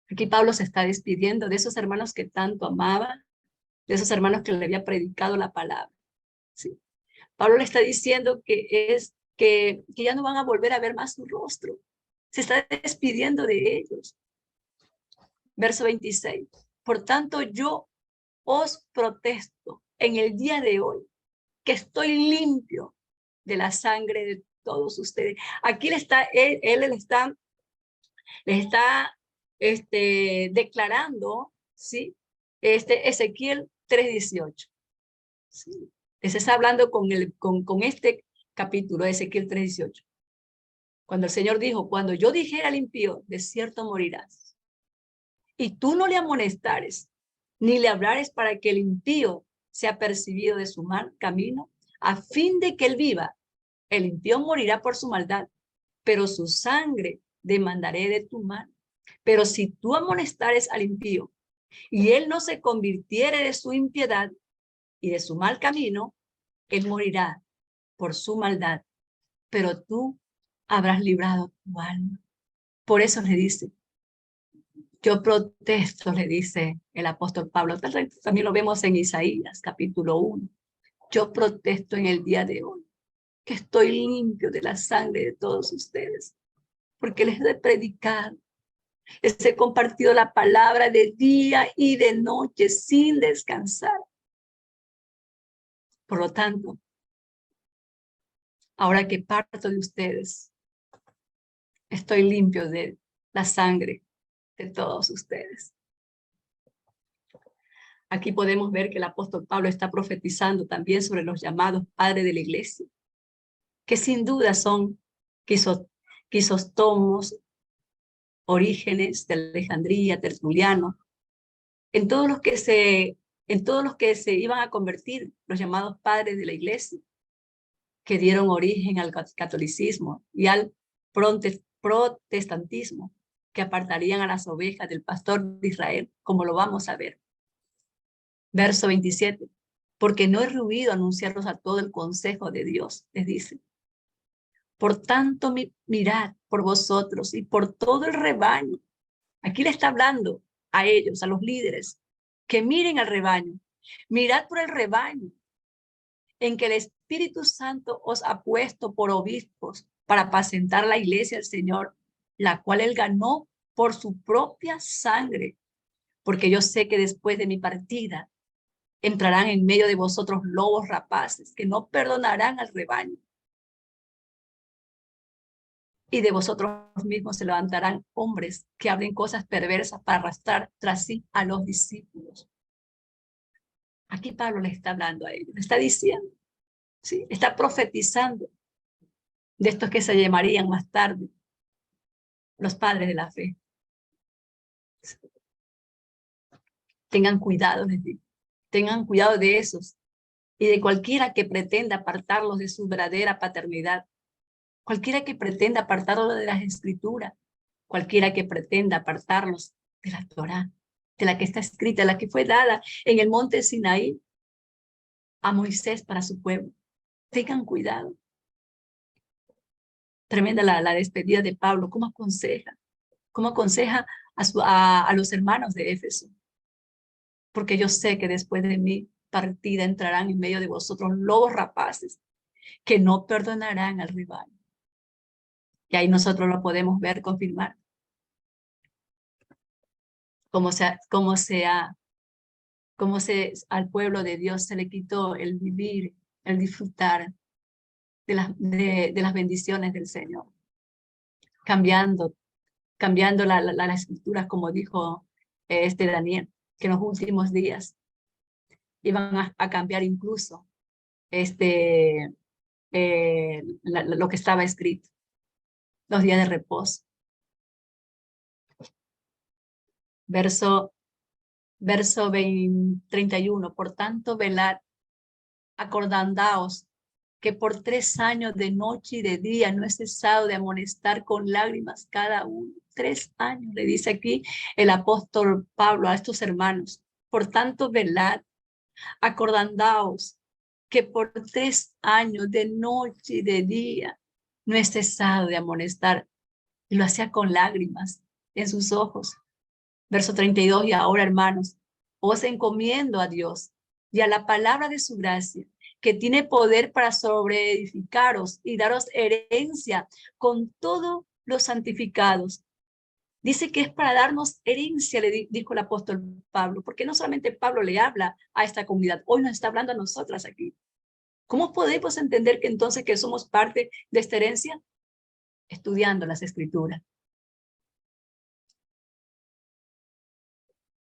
Aquí Pablo se está despidiendo de esos hermanos que tanto amaba, de esos hermanos que le había predicado la palabra. ¿Sí? Pablo le está diciendo que ya no van a volver a ver más su rostro. Se está despidiendo de ellos. Verso 26. Por tanto, yo os protesto en el día de hoy que estoy limpio de la sangre de todos ustedes. Aquí les está declarando, ¿sí? Ezequiel 3:18. ¿Sí? Les está hablando con este capítulo de Ezequiel 3:18. Cuando el Señor dijo, cuando yo dijera al impío, de cierto morirás, y tú no le amonestares, ni le hablares para que el impío sea percibido de su mal camino, a fin de que él viva. El impío morirá por su maldad, pero su sangre demandaré de tu mano. Pero si tú amonestares al impío y él no se convirtiere de su impiedad y de su mal camino, él morirá por su maldad, pero tú habrás librado tu alma. Por eso le dice, yo protesto, le dice el apóstol Pablo. También lo vemos en Isaías, capítulo 1. Yo protesto en el día de hoy que estoy limpio de la sangre de todos ustedes, porque les he predicado, les he compartido la palabra de día y de noche sin descansar. Por lo tanto, ahora que parto de ustedes, estoy limpio de la sangre de todos ustedes. Aquí podemos ver que el apóstol Pablo está profetizando también sobre los llamados padres de la iglesia, que sin duda son Crisóstomos, Orígenes de Alejandría, Tertuliano, en todos los que se iban a convertir, los llamados padres de la iglesia, que dieron origen al catolicismo y al protestantismo, que apartarían a las ovejas del pastor de Israel, como lo vamos a ver. Verso 27, porque no he ruido anunciarlos a todo el consejo de Dios, les dice. Por tanto, mirad por vosotros y por todo el rebaño. Aquí le está hablando a ellos, a los líderes, que miren al rebaño. Mirad por el rebaño en que el Espíritu Santo os ha puesto por obispos para apacentar la iglesia del Señor, la cual él ganó por su propia sangre. Porque yo sé que después de mi partida entrarán en medio de vosotros lobos rapaces que no perdonarán al rebaño. Y de vosotros mismos se levantarán hombres que hablen cosas perversas para arrastrar tras sí a los discípulos. Aquí Pablo le está hablando a ellos, le está diciendo, ¿sí? Está profetizando de estos que se llamarían más tarde los padres de la fe. Tengan cuidado, les digo. Tengan cuidado de esos y de cualquiera que pretenda apartarlos de su verdadera paternidad. Cualquiera que pretenda apartarlos de las escrituras. Cualquiera que pretenda apartarlos de la Torá, de la que está escrita, la que fue dada en el monte Sinaí a Moisés para su pueblo. Tengan cuidado. Tremenda la despedida de Pablo. ¿Cómo aconseja? ¿Cómo aconseja a los hermanos de Éfeso? Porque yo sé que después de mi partida entrarán en medio de vosotros lobos rapaces que no perdonarán al rival. Y ahí nosotros lo podemos ver, confirmar. Cómo al pueblo de Dios se le quitó el vivir, el disfrutar de las bendiciones del Señor. Cambiando las escrituras, como dijo Daniel, que en los últimos días iban a cambiar incluso lo que estaba escrito, los días de reposo. Verso 31, por tanto, velad, acordandaos que por 3 años de noche y de día no he cesado de amonestar con lágrimas cada uno. 3 años, le dice aquí el apóstol Pablo a estos hermanos. Por tanto, velad, acordandaos que por 3 años de noche y de día no he cesado de amonestar. Y lo hacía con lágrimas en sus ojos. Verso 32, y ahora, hermanos, os encomiendo a Dios y a la palabra de su gracia, que tiene poder para sobreedificaros y daros herencia con todos los santificados. Dice que es para darnos herencia, le dijo el apóstol Pablo, porque no solamente Pablo le habla a esta comunidad, hoy nos está hablando a nosotras aquí. ¿Cómo podemos entender que entonces que somos parte de esta herencia? Estudiando las escrituras.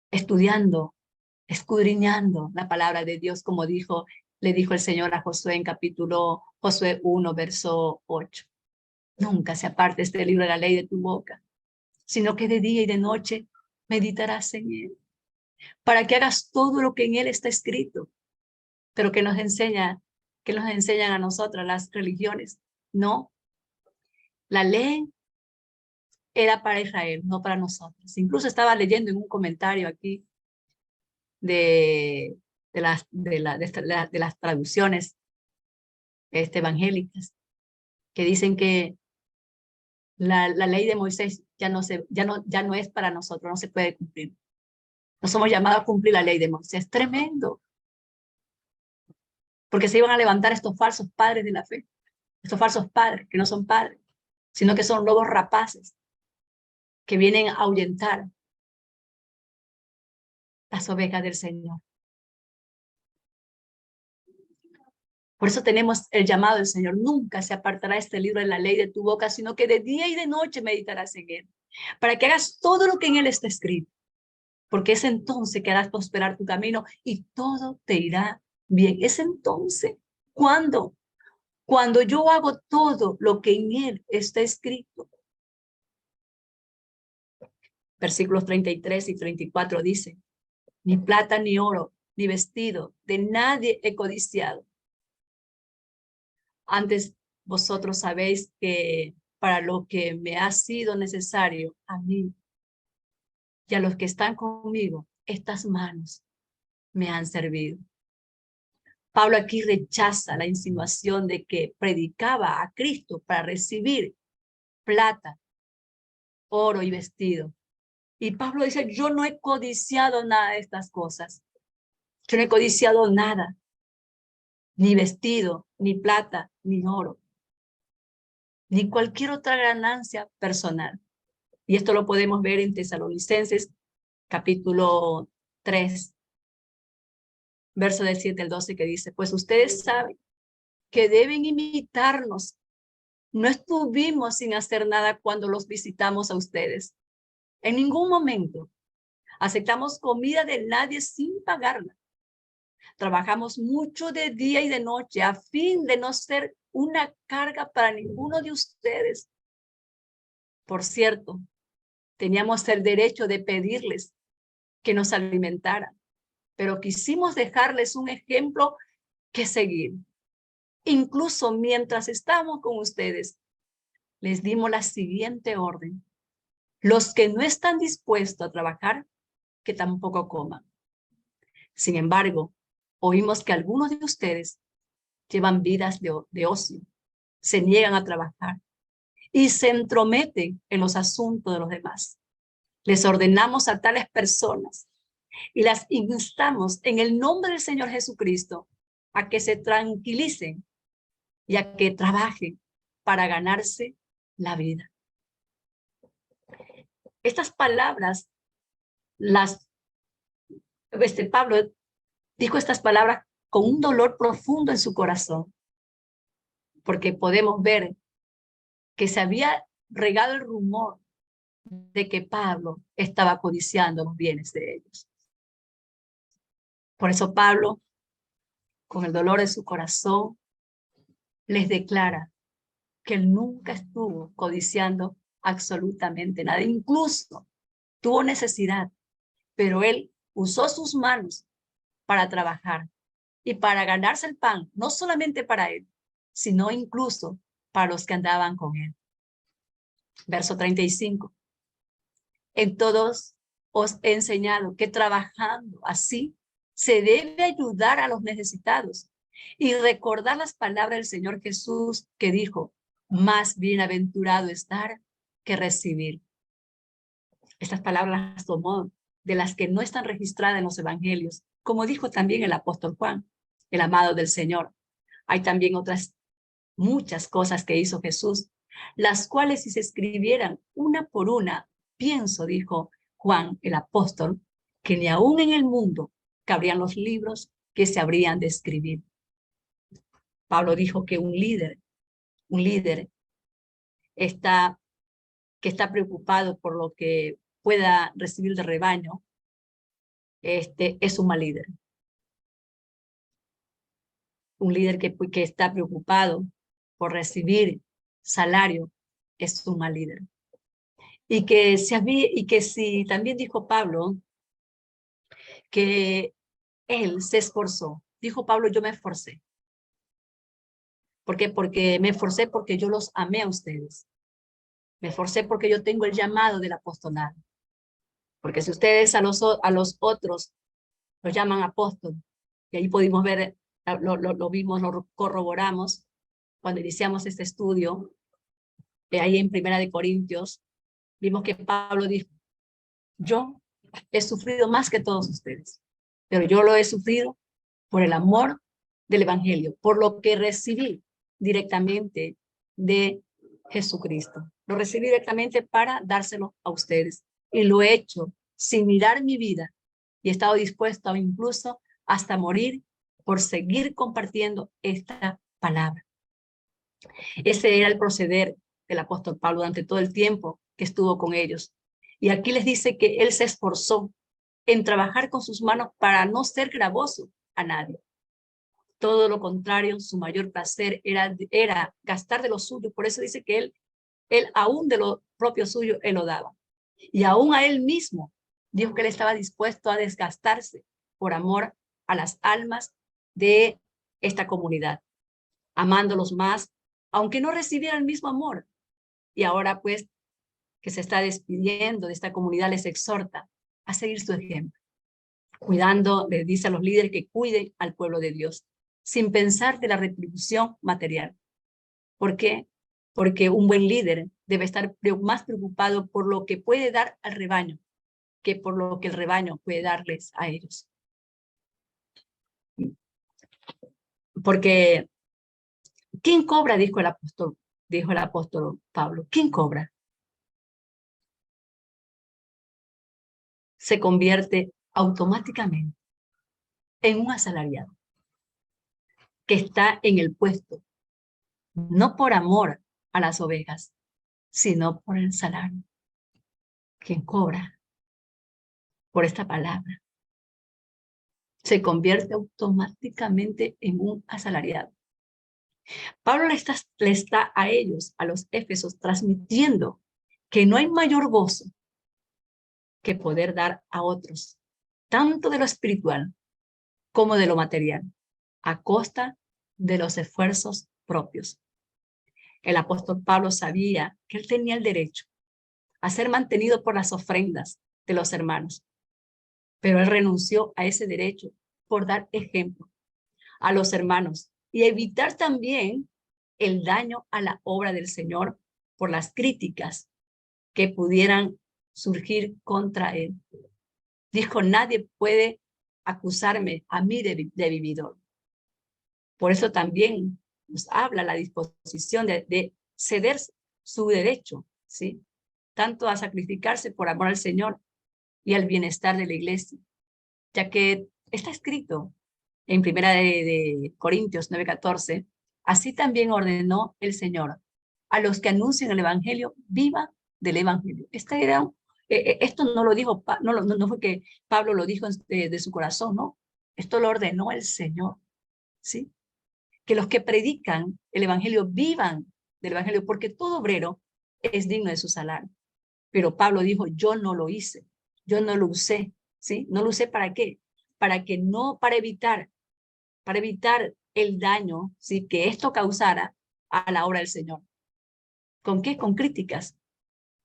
Estudiando, escudriñando la palabra de Dios, como le dijo el Señor a Josué en Josué 1, verso 8. Nunca se aparte este libro de la ley de tu boca, sino que de día y de noche meditarás en él, para que hagas todo lo que en él está escrito. Pero que nos enseña que nos enseñan a nosotras las religiones. No, la ley era para Israel, no para nosotros. Incluso estaba leyendo en un comentario aquí de las traducciones evangélicas, que dicen que la ley de Moisés ya no es para nosotros, no se puede cumplir. No somos llamados a cumplir la ley de Moisés. Tremendo. Porque se iban a levantar estos falsos padres de la fe, estos falsos padres que no son padres, sino que son lobos rapaces que vienen a ahuyentar las ovejas del Señor. Por eso tenemos el llamado del Señor. Nunca se apartará este libro de la ley de tu boca, sino que de día y de noche meditarás en él, para que hagas todo lo que en él está escrito. Porque es entonces que harás prosperar tu camino y todo te irá bien. Es entonces. ¿Cuándo? Cuando yo hago todo lo que en él está escrito. Versículos 33 y 34 dice, ni plata, ni oro, ni vestido, de nadie he codiciado. Antes vosotros sabéis que para lo que me ha sido necesario a mí y a los que están conmigo, estas manos me han servido. Pablo aquí rechaza la insinuación de que predicaba a Cristo para recibir plata, oro y vestido. Y Pablo dice, yo no he codiciado nada de estas cosas. Yo no he codiciado nada, ni vestido, ni plata, ni oro, ni cualquier otra ganancia personal. Y esto lo podemos ver en Tesalonicenses, capítulo 3, verso del 7 al 12, que dice, pues ustedes saben que deben imitarnos. No estuvimos sin hacer nada cuando los visitamos a ustedes. En ningún momento aceptamos comida de nadie sin pagarla. Trabajamos mucho de día y de noche a fin de no ser una carga para ninguno de ustedes. Por cierto, teníamos el derecho de pedirles que nos alimentaran, pero quisimos dejarles un ejemplo que seguir. Incluso mientras estábamos con ustedes, les dimos la siguiente orden. Los que no están dispuestos a trabajar, que tampoco coman. Sin embargo, oímos que algunos de ustedes llevan vidas de ocio, se niegan a trabajar y se entrometen en los asuntos de los demás. Les ordenamos a tales personas y las instamos en el nombre del Señor Jesucristo a que se tranquilicen y a que trabajen para ganarse la vida. Estas palabras, Pablo dijo estas palabras con un dolor profundo en su corazón, porque podemos ver que se había regado el rumor de que Pablo estaba codiciando los bienes de ellos. Por eso Pablo, con el dolor de su corazón, les declara que él nunca estuvo codiciando absolutamente nada. Incluso tuvo necesidad, pero él usó sus manos para trabajar y para ganarse el pan, no solamente para él, sino incluso para los que andaban con él. Verso 35. En todos os he enseñado que trabajando así se debe ayudar a los necesitados y recordar las palabras del Señor Jesús que dijo, más bienaventurado es dar que recibir. Estas palabras las tomó de las que no están registradas en los evangelios, como dijo también el apóstol Juan, el amado del Señor. Hay también otras muchas cosas que hizo Jesús, las cuales si se escribieran una por una, pienso, dijo Juan el apóstol, que ni aún en el mundo cabrían los libros que se habrían de escribir. Pablo dijo que un líder que está preocupado por lo que pueda recibir de rebaño, es un mal líder. Un líder que está preocupado por recibir salario es un mal líder. Y que si también dijo Pablo que él se esforzó. Dijo Pablo, yo me esforcé. ¿Por qué? Porque me esforcé porque yo los amé a ustedes. Me esforcé porque yo tengo el llamado del apostolado. Porque si ustedes a los otros los llaman apóstol, y ahí pudimos ver, lo vimos, lo corroboramos cuando iniciamos este estudio, ahí en Primera de Corintios, vimos que Pablo dijo, yo he sufrido más que todos ustedes, pero yo lo he sufrido por el amor del evangelio, por lo que recibí directamente de Jesucristo. Lo recibí directamente para dárselo a ustedes y lo he hecho sin mirar mi vida y he estado dispuesto a incluso hasta morir por seguir compartiendo esta palabra. Ese era el proceder del apóstol Pablo durante todo el tiempo que estuvo con ellos. Y aquí les dice que él se esforzó en trabajar con sus manos para no ser gravoso a nadie. Todo lo contrario, su mayor placer era gastar de lo suyo. Por eso dice que él aún de lo propio suyo, él lo daba. Y aún a él mismo, dijo que él estaba dispuesto a desgastarse por amor a las almas de esta comunidad, amándolos más, aunque no recibiera el mismo amor. Y ahora pues que se está despidiendo de esta comunidad, les exhorta a seguir su ejemplo, cuidando, les dice a los líderes que cuiden al pueblo de Dios, sin pensar de la retribución material. ¿Por qué? Porque un buen líder debe estar más preocupado por lo que puede dar al rebaño que por lo que el rebaño puede darles a ellos. Porque, ¿quién cobra? Dijo el apóstol Pablo. ¿Quién cobra? Se convierte automáticamente en un asalariado que está en el puesto, no por amor a las ovejas, sino por el salario. ¿Quién cobra por esta palabra? Se convierte automáticamente en un asalariado. Pablo le está a ellos, a los éfesos, transmitiendo que no hay mayor gozo que poder dar a otros, tanto de lo espiritual como de lo material, a costa de los esfuerzos propios. El apóstol Pablo sabía que él tenía el derecho a ser mantenido por las ofrendas de los hermanos, pero él renunció a ese derecho por dar ejemplo a los hermanos y evitar también el daño a la obra del Señor por las críticas que pudieran surgir contra él. Dijo, nadie puede acusarme a mí de vividor. Por eso también nos habla la disposición de ceder su derecho, ¿sí? Tanto a sacrificarse por amor al Señor y al bienestar de la iglesia, ya que está escrito en Primera de Corintios 9:14, así también ordenó el Señor a los que anuncian el Evangelio, viva del Evangelio. Esto no lo dijo, no fue que Pablo lo dijo de su corazón, no. Esto lo ordenó el Señor, ¿sí? Que los que predican el Evangelio vivan del Evangelio, porque todo obrero es digno de su salario. Pero Pablo dijo, yo no lo hice, yo no lo usé, ¿sí? No lo usé ¿para qué? Para evitar el daño, ¿sí? Que esto causara a la obra del Señor. ¿Con qué? Con críticas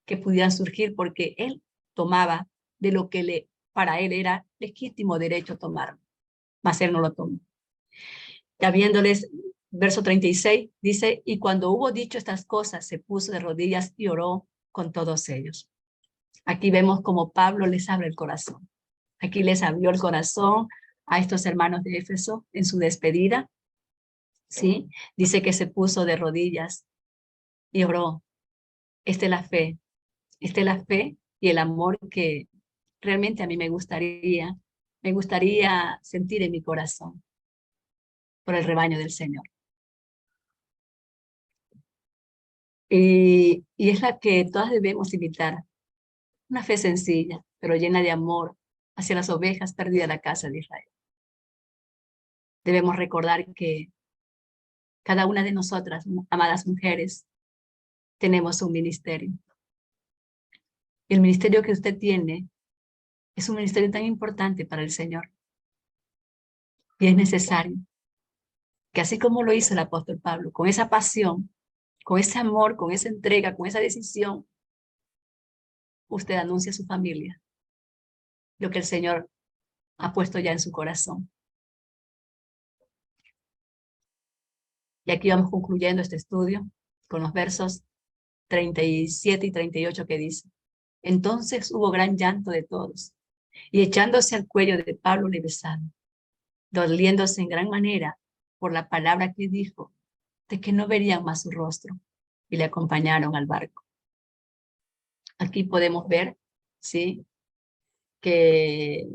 que pudieran surgir porque él tomaba de lo que para él era legítimo derecho tomar, mas él no lo tomó. Y habiéndoles, verso 36, dice, y cuando hubo dicho estas cosas, se puso de rodillas y oró con todos ellos. Aquí vemos como Pablo les abre el corazón. Aquí les abrió el corazón a estos hermanos de Éfeso en su despedida, ¿sí? Dice que se puso de rodillas y oró. Esta es la fe y el amor que realmente a mí me gustaría sentir en mi corazón por el rebaño del Señor. Y es la que todas debemos imitar. Una fe sencilla, pero llena de amor hacia las ovejas perdidas de la casa de Israel. Debemos recordar que cada una de nosotras, amadas mujeres, tenemos un ministerio. El ministerio que usted tiene es un ministerio tan importante para el Señor. Y es necesario que así como lo hizo el apóstol Pablo, con esa pasión, con ese amor, con esa entrega, con esa decisión, usted anuncia a su familia lo que el Señor ha puesto ya en su corazón. Y aquí vamos concluyendo este estudio con los versos 37 y 38 que dice: entonces hubo gran llanto de todos, y echándose al cuello de Pablo le besaron, doliéndose en gran manera por la palabra que dijo, de que no verían más su rostro, y le acompañaron al barco. Aquí podemos ver, ¿sí?, que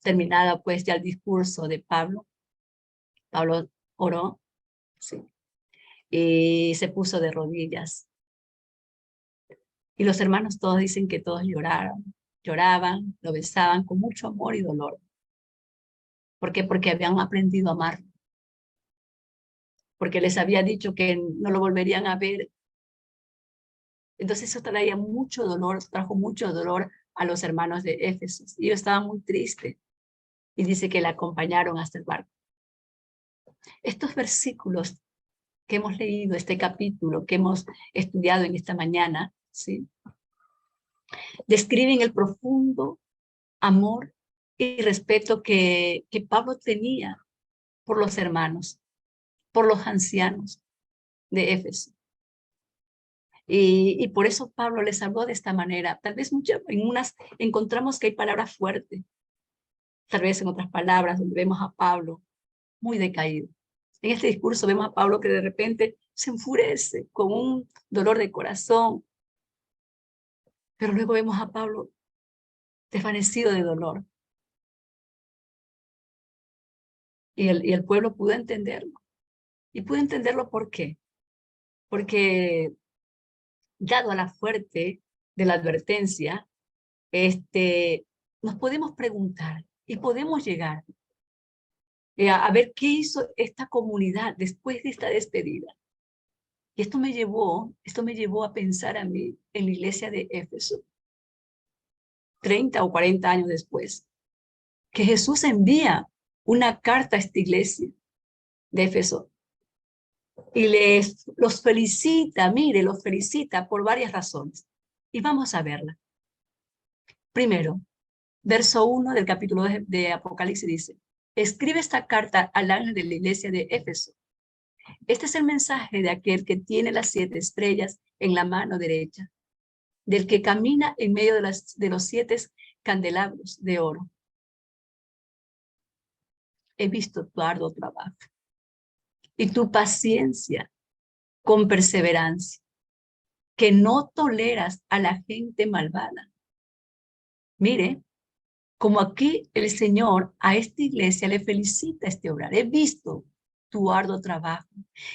terminada pues ya el discurso de Pablo, Pablo oró, ¿sí?, y se puso de rodillas. Y los hermanos todos dicen que todos lloraban, lo besaban con mucho amor y dolor. ¿Por qué? Porque habían aprendido a amar, porque les había dicho que no lo volverían a ver. Entonces eso traía mucho dolor, trajo mucho dolor a los hermanos de Éfeso. Y ellos estaban muy tristes. Y dice que le acompañaron hasta el barco. Estos versículos que hemos leído, este capítulo que hemos estudiado en esta mañana, ¿sí?, describen el profundo amor y respeto que Pablo tenía por los hermanos, por los ancianos de Éfeso. Y por eso Pablo les habló de esta manera. Tal vez en unas encontramos que hay palabras fuertes, tal vez en otras palabras donde vemos a Pablo muy decaído. En este discurso vemos a Pablo que de repente se enfurece con un dolor de corazón, pero luego vemos a Pablo desvanecido de dolor. Y el pueblo pudo entenderlo. Y pudo entenderlo ¿por qué? Porque dado a la fuerte de la advertencia, nos podemos preguntar y podemos llegar a ver qué hizo esta comunidad después de esta despedida. Y esto me llevó a pensar a mí en la iglesia de Éfeso, 30 o 40 años después, que Jesús envía una carta a esta iglesia de Éfeso y los felicita, los felicita por varias razones. Y vamos a verla. Primero, verso 1 del capítulo de Apocalipsis dice: escribe esta carta al ángel de la iglesia de Éfeso. Este es el mensaje de aquel que tiene las 7 estrellas en la mano derecha, del que camina en medio de los 7 candelabros de oro. He visto tu arduo trabajo y tu paciencia con perseverancia, que no toleras a la gente malvada. Mire, como aquí el Señor a esta iglesia le felicita este obrar. He visto tu arduo trabajo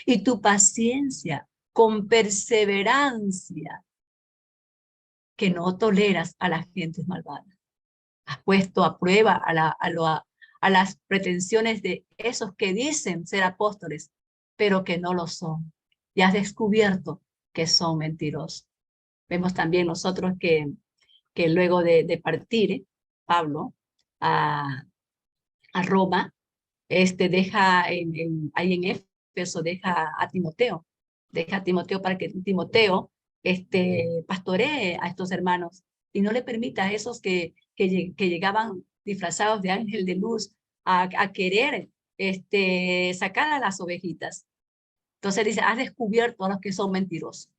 y tu paciencia con perseverancia, que no toleras a la gente malvada. Has puesto a prueba a las pretensiones de esos que dicen ser apóstoles, pero que no lo son. Y has descubierto que son mentirosos. Vemos también nosotros que luego de partir Pablo a Roma, deja ahí en Éfeso, deja a Timoteo para que Timoteo pastoree a estos hermanos y no le permita a esos que llegaban disfrazados de ángel de luz a querer sacar a las ovejitas. Entonces dice: has descubierto a los que son mentirosos.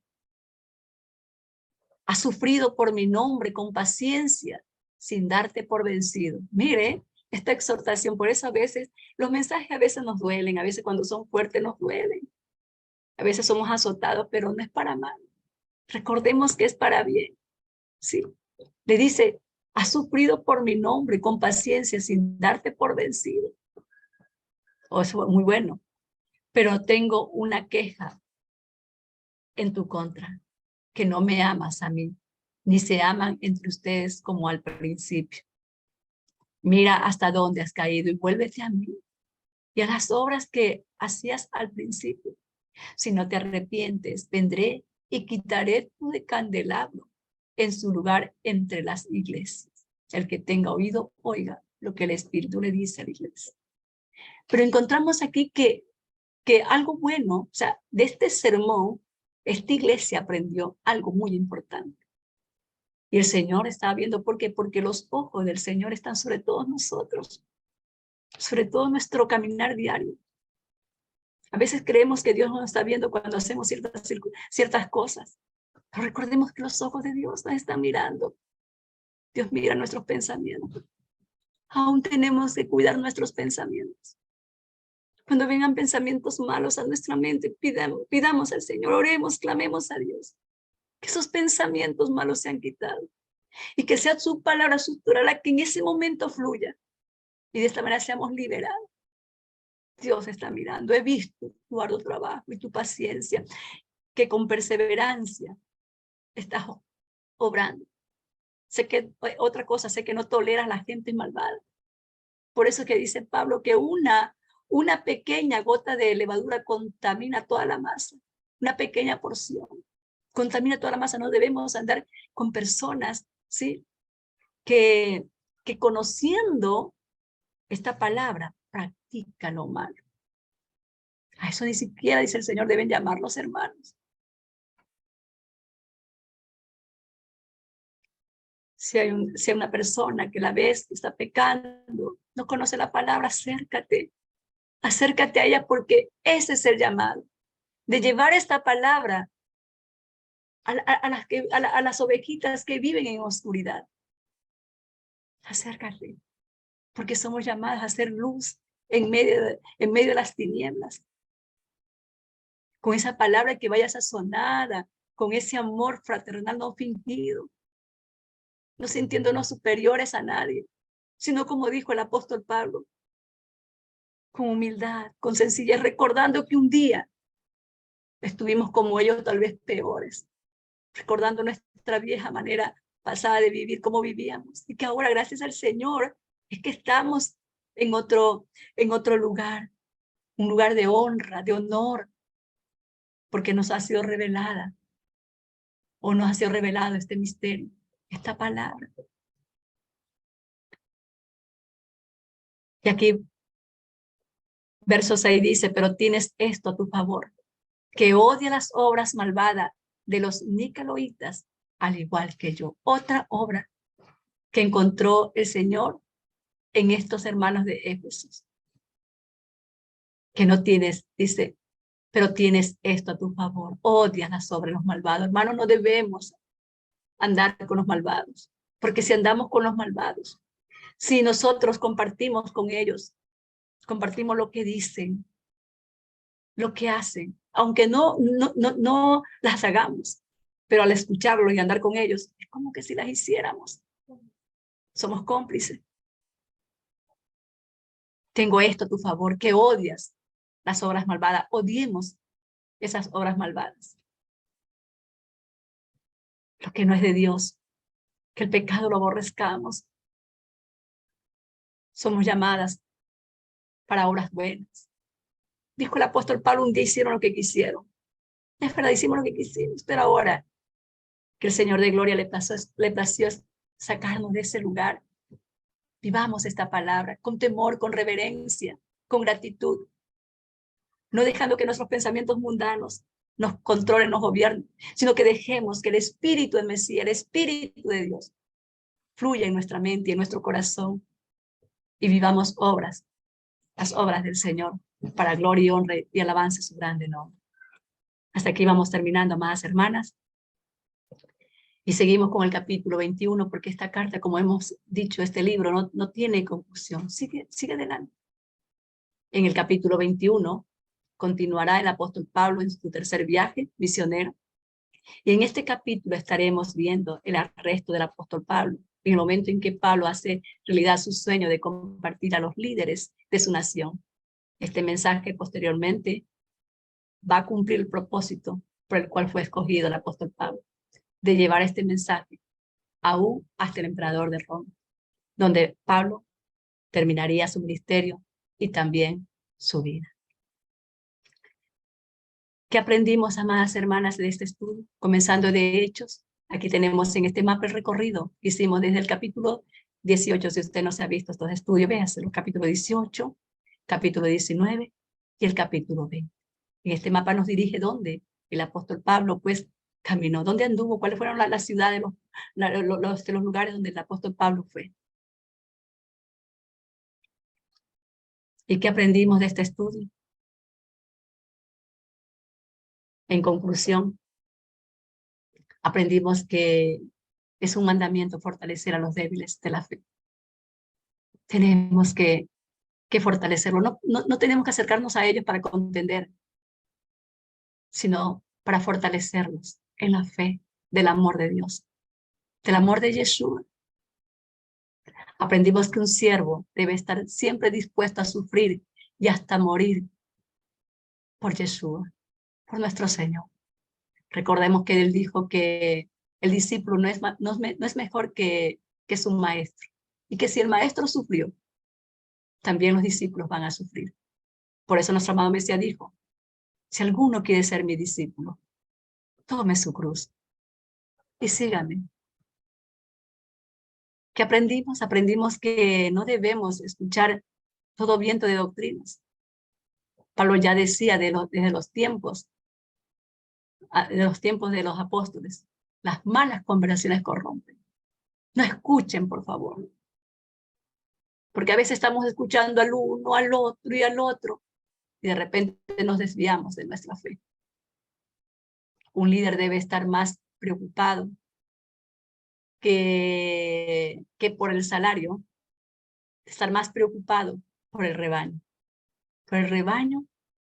Has sufrido por mi nombre con paciencia, sin darte por vencido. Mire esta exhortación. Por eso a veces, los mensajes a veces nos duelen, a veces cuando son fuertes nos duelen. A veces somos azotados, pero no es para mal. Recordemos que es para bien. Sí. Le dice: has sufrido por mi nombre con paciencia, sin darte por vencido. Eso es muy bueno. Pero tengo una queja en tu contra, que no me amas a mí, ni se aman entre ustedes como al principio. Mira hasta dónde has caído y vuélvete a mí y a las obras que hacías al principio. Si no te arrepientes, vendré y quitaré tu candelabro en su lugar entre las iglesias. El que tenga oído, oiga lo que el Espíritu le dice a la iglesia. Pero encontramos aquí que que algo bueno, o sea, de este sermón, esta iglesia aprendió algo muy importante. Y el Señor estaba viendo, ¿por qué? Porque los ojos del Señor están sobre todos nosotros, sobre todo nuestro caminar diario. A veces creemos que Dios no nos está viendo cuando hacemos ciertas cosas. Pero recordemos que los ojos de Dios nos están mirando. Dios mira nuestros pensamientos. Aún tenemos que cuidar nuestros pensamientos. Cuando vengan pensamientos malos a nuestra mente, pidamos al Señor, oremos, clamemos a Dios. Que esos pensamientos malos sean quitados. Y que sea su palabra sutura la que en ese momento fluya. Y de esta manera seamos liberados. Dios está mirando. He visto tu arduo trabajo y tu paciencia, que con perseverancia estás obrando. Sé que, otra cosa, sé que no toleras a la gente malvada. Por eso que dice Pablo que una pequeña gota de levadura contamina toda la masa. Una pequeña porción contamina toda la masa. No debemos andar con personas, ¿sí? Que conociendo esta palabra practica lo malo. A eso ni siquiera, dice el Señor, deben llamarlos hermanos. Si hay una persona que la ves que está pecando, no conoce la palabra, acércate a ella, porque ese es el llamado, de llevar esta palabra a las ovejitas que viven en oscuridad. Acércate, porque somos llamadas a hacer luz en medio de las tinieblas. Con esa palabra que vaya sazonada, con ese amor fraternal no fingido, no sintiéndonos superiores a nadie, sino como dijo el apóstol Pablo, con humildad, con sencillez, recordando que un día estuvimos como ellos, tal vez peores, recordando nuestra vieja manera pasada de vivir, cómo vivíamos, y que ahora, gracias al Señor, es que estamos en otro lugar, un lugar de honra, de honor, porque nos ha sido revelada, o nos ha sido revelado este misterio, esta palabra. Y aquí, verso 6 dice, pero tienes esto a tu favor, que odia las obras malvadas de los nicolaítas, al igual que yo. Otra obra que encontró el Señor en estos hermanos de Éfeso. Que no tienes, dice, pero tienes esto a tu favor. Odias las obras de los malvados. Hermanos, no debemos andar con los malvados, porque si andamos con los malvados, si nosotros compartimos con ellos, compartimos lo que dicen, lo que hacen, aunque no las hagamos, pero al escucharlo y andar con ellos, es como que si las hiciéramos. Somos cómplices. Tengo esto a tu favor, que odias las obras malvadas. Odiemos esas obras malvadas. Lo que no es de Dios, que el pecado lo aborrezcamos. Somos llamadas para obras buenas. Dijo el apóstol Pablo, un día hicieron lo que quisieron. Es verdad, hicimos lo que quisimos, pero ahora que el Señor de gloria le plació sacarnos de ese lugar, vivamos esta palabra con temor, con reverencia, con gratitud, no dejando que nuestros pensamientos mundanos nos controlen, nos gobiernen, sino que dejemos que el Espíritu del Mesías, el Espíritu de Dios, fluya en nuestra mente y en nuestro corazón y vivamos las obras del Señor, para gloria y honra y alabanza de su grande nombre. Hasta aquí vamos terminando, amadas hermanas. Y seguimos con el capítulo 21, porque esta carta, como hemos dicho, este libro no tiene conclusión. Sigue adelante. En el capítulo 21 continuará el apóstol Pablo en su tercer viaje misionero. Y en este capítulo estaremos viendo el arresto del apóstol Pablo, en el momento en que Pablo hace realidad su sueño de compartir a los líderes de su nación. Este mensaje posteriormente va a cumplir el propósito por el cual fue escogido el apóstol Pablo, de llevar este mensaje aún hasta el emperador de Roma, donde Pablo terminaría su ministerio y también su vida. ¿Qué aprendimos, amadas hermanas, de este estudio? Comenzando de Hechos, aquí tenemos en este mapa el recorrido que hicimos desde el capítulo 18. Si usted no se ha visto estos estudios, véase los capítulo 18, capítulo 19 y el capítulo 20. En este mapa nos dirige dónde el apóstol Pablo pues caminó, dónde anduvo, cuáles fueron las ciudades, los lugares donde el apóstol Pablo fue. ¿Y qué aprendimos de este estudio? En conclusión, aprendimos que es un mandamiento fortalecer a los débiles de la fe. Tenemos que fortalecerlo. No tenemos que acercarnos a ellos para contender, sino para fortalecerlos en la fe del amor de Dios, del amor de Yeshua. Aprendimos que un siervo debe estar siempre dispuesto a sufrir y hasta morir por Yeshua, por nuestro Señor. Recordemos que Él dijo que el discípulo no es mejor que su maestro, y que si el maestro sufrió, también los discípulos van a sufrir. Por eso nuestro amado Mesías dijo, si alguno quiere ser mi discípulo, tome su cruz y sígame. ¿Qué aprendimos? Aprendimos que no debemos escuchar todo viento de doctrinas. Pablo ya decía desde los tiempos de los apóstoles, las malas conversaciones corrompen. No escuchen, por favor. Porque a veces estamos escuchando al uno, al otro y al otro, y de repente nos desviamos de nuestra fe. Un líder debe estar más preocupado que por el salario, estar más preocupado por el rebaño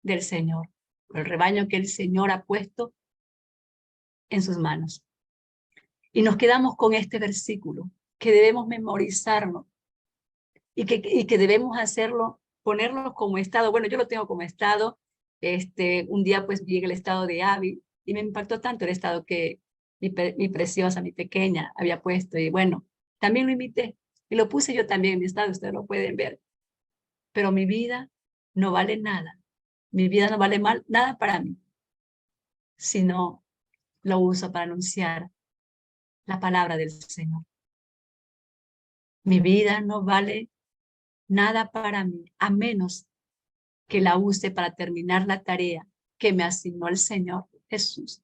del Señor, por el rebaño que el Señor ha puesto en sus manos. Y nos quedamos con este versículo, que debemos memorizarlo y que debemos hacerlo, ponerlo como estado. Bueno, yo lo tengo como estado. Un día pues vi el estado de Abby y me impactó tanto el estado que mi preciosa, mi pequeña había puesto. Y bueno, también lo imité y lo puse yo también en mi estado, ustedes lo pueden ver. Pero mi vida no vale nada. Mi vida no vale nada para mí, sino lo uso para anunciar la palabra del Señor. Mi vida no vale nada para mí, a menos que la use para terminar la tarea que me asignó el Señor Jesús.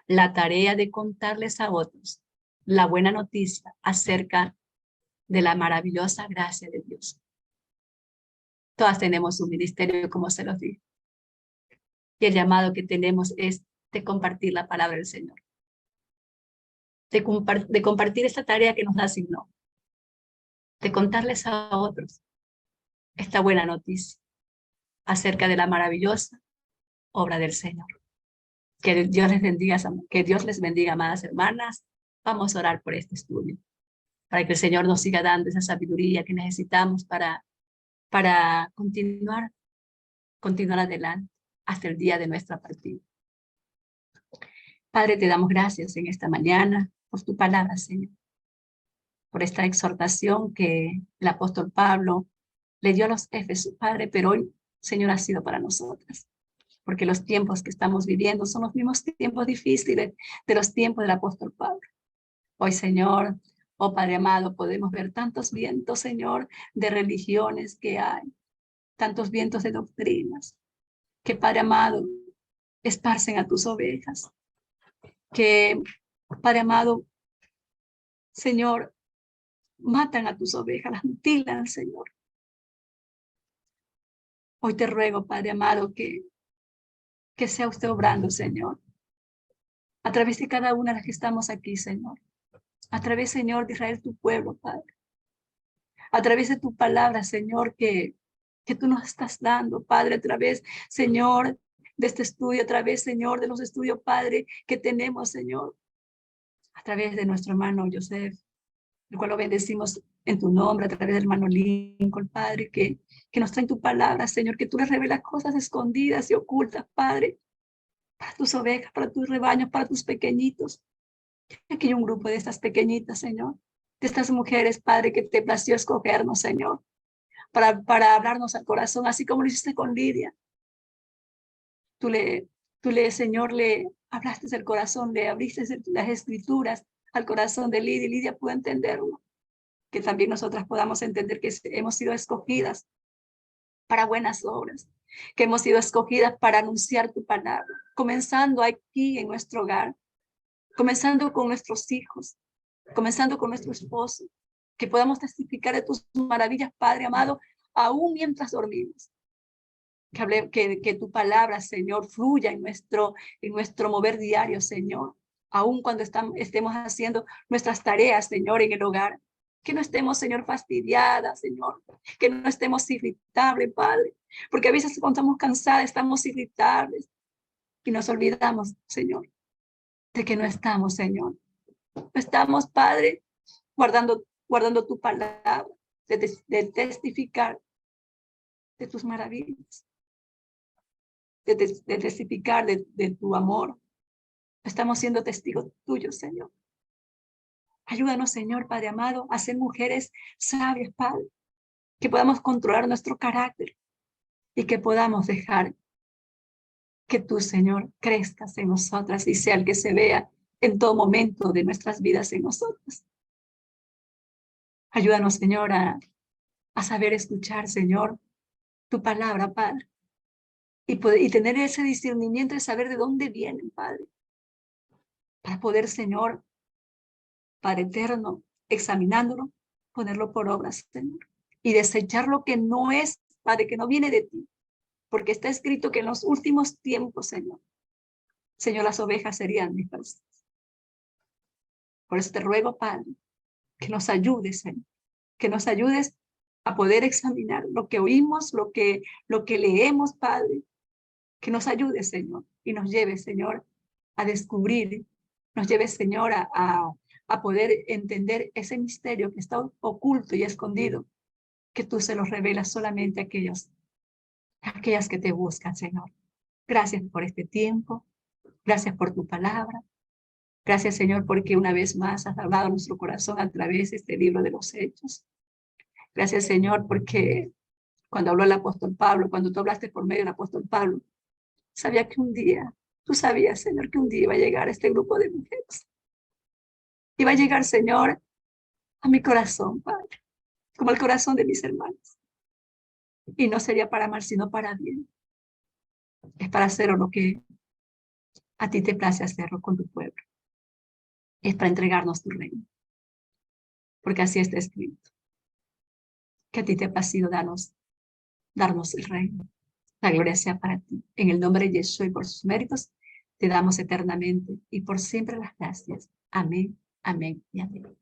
La tarea de contarles a otros la buena noticia acerca de la maravillosa gracia de Dios. Todas tenemos un ministerio, como se los dije. Y el llamado que tenemos es de compartir la palabra del Señor. De compartir esta tarea que nos asignó. De contarles a otros esta buena noticia acerca de la maravillosa obra del Señor. Que Dios les bendiga, amadas hermanas. Vamos a orar por este estudio, para que el Señor nos siga dando esa sabiduría que necesitamos para continuar adelante hasta el día de nuestra partida. Padre, te damos gracias en esta mañana por tu palabra, Señor, por esta exhortación que el apóstol Pablo le dio a los Éfesos, Padre, pero hoy, Señor, ha sido para nosotras, porque los tiempos que estamos viviendo son los mismos tiempos difíciles de los tiempos del apóstol Pablo. Hoy, Señor, oh Padre amado, podemos ver tantos vientos, Señor, de religiones que hay, tantos vientos de doctrinas, que, Padre amado, esparcen a tus ovejas, que, Padre amado, Señor, matan a tus ovejas, las mutilan, Señor. Hoy te ruego, Padre amado, que sea usted obrando, Señor, a través de cada una de las que estamos aquí, Señor. A través, Señor, de Israel, tu pueblo, Padre. A través de tu palabra, Señor, que tú nos estás dando, Padre, a través, Señor, de este estudio, a través, Señor, de los estudios, Padre, que tenemos, Señor, a través de nuestro hermano Joseph, el cual lo bendecimos en tu nombre, a través del hermano Lincoln, Padre, que nos traen tu palabra, Señor, que tú les revelas cosas escondidas y ocultas, Padre, para tus ovejas, para tus rebaños, para tus pequeñitos. Aquí hay un grupo de estas pequeñitas, Señor, de estas mujeres, Padre, que te plació escogernos, Señor, para hablarnos al corazón, así como lo hiciste con Lidia. Tú le, Señor, le hablaste del corazón, le abriste las escrituras al corazón de Lidia, y Lidia pudo entenderlo. Que también nosotras podamos entender que hemos sido escogidas para buenas obras, que hemos sido escogidas para anunciar tu palabra, comenzando aquí en nuestro hogar, comenzando con nuestros hijos, comenzando con nuestro esposo, que podamos testificar de tus maravillas, Padre amado, aún mientras dormimos. Que tu palabra, Señor, fluya en nuestro mover diario, Señor, aún cuando estemos haciendo nuestras tareas, Señor, en el hogar. Que no estemos, Señor, fastidiadas, Señor, que no estemos irritables, Padre, porque a veces cuando estamos cansadas estamos irritables y nos olvidamos, Señor, de que no estamos, Señor. No estamos, Padre, guardando tu palabra, de testificar de tus maravillas, de testificar de tu amor. Estamos siendo testigos tuyos, Señor. Ayúdanos, Señor, Padre amado, a ser mujeres sabias, Padre, que podamos controlar nuestro carácter y que podamos dejar que tú, Señor, crezcas en nosotras y sea el que se vea en todo momento de nuestras vidas en nosotras. Ayúdanos, Señor, a saber escuchar, Señor, tu palabra, Padre, y tener ese discernimiento de saber de dónde vienen, Padre, para poder, Señor, Padre eterno, examinándolo, ponerlo por obras, Señor, y desechar lo que no es, Padre, que no viene de ti, porque está escrito que en los últimos tiempos, Señor, las ovejas serían dispersas. Por eso te ruego, Padre, que nos ayudes, Señor, que nos ayudes a poder examinar lo que oímos, lo que leemos, Padre, que nos ayudes, Señor, y nos lleves, Señor, a descubrir, nos lleves, Señor, a poder entender ese misterio que está oculto y escondido, que tú se los revelas solamente a aquellas que te buscan, Señor. Gracias por este tiempo, gracias por tu palabra, gracias, Señor, porque una vez más has hablado a nuestro corazón a través de este libro de los Hechos. Gracias, Señor, porque cuando habló el apóstol Pablo, cuando tú hablaste por medio del apóstol Pablo, sabía que un día, tú sabías, Señor, que un día iba a llegar este grupo de mujeres. Iba a llegar, Señor, a mi corazón, Padre, como el corazón de mis hermanos. Y no sería para mal, sino para bien. Es para hacer lo que a ti te place hacerlo con tu pueblo. Es para entregarnos tu reino. Porque así está escrito. Que a ti te ha placido darnos el reino. La gloria sea para ti. En el nombre de Yeshua y por sus méritos, te damos eternamente y por siempre las gracias. Amén, amén y amén.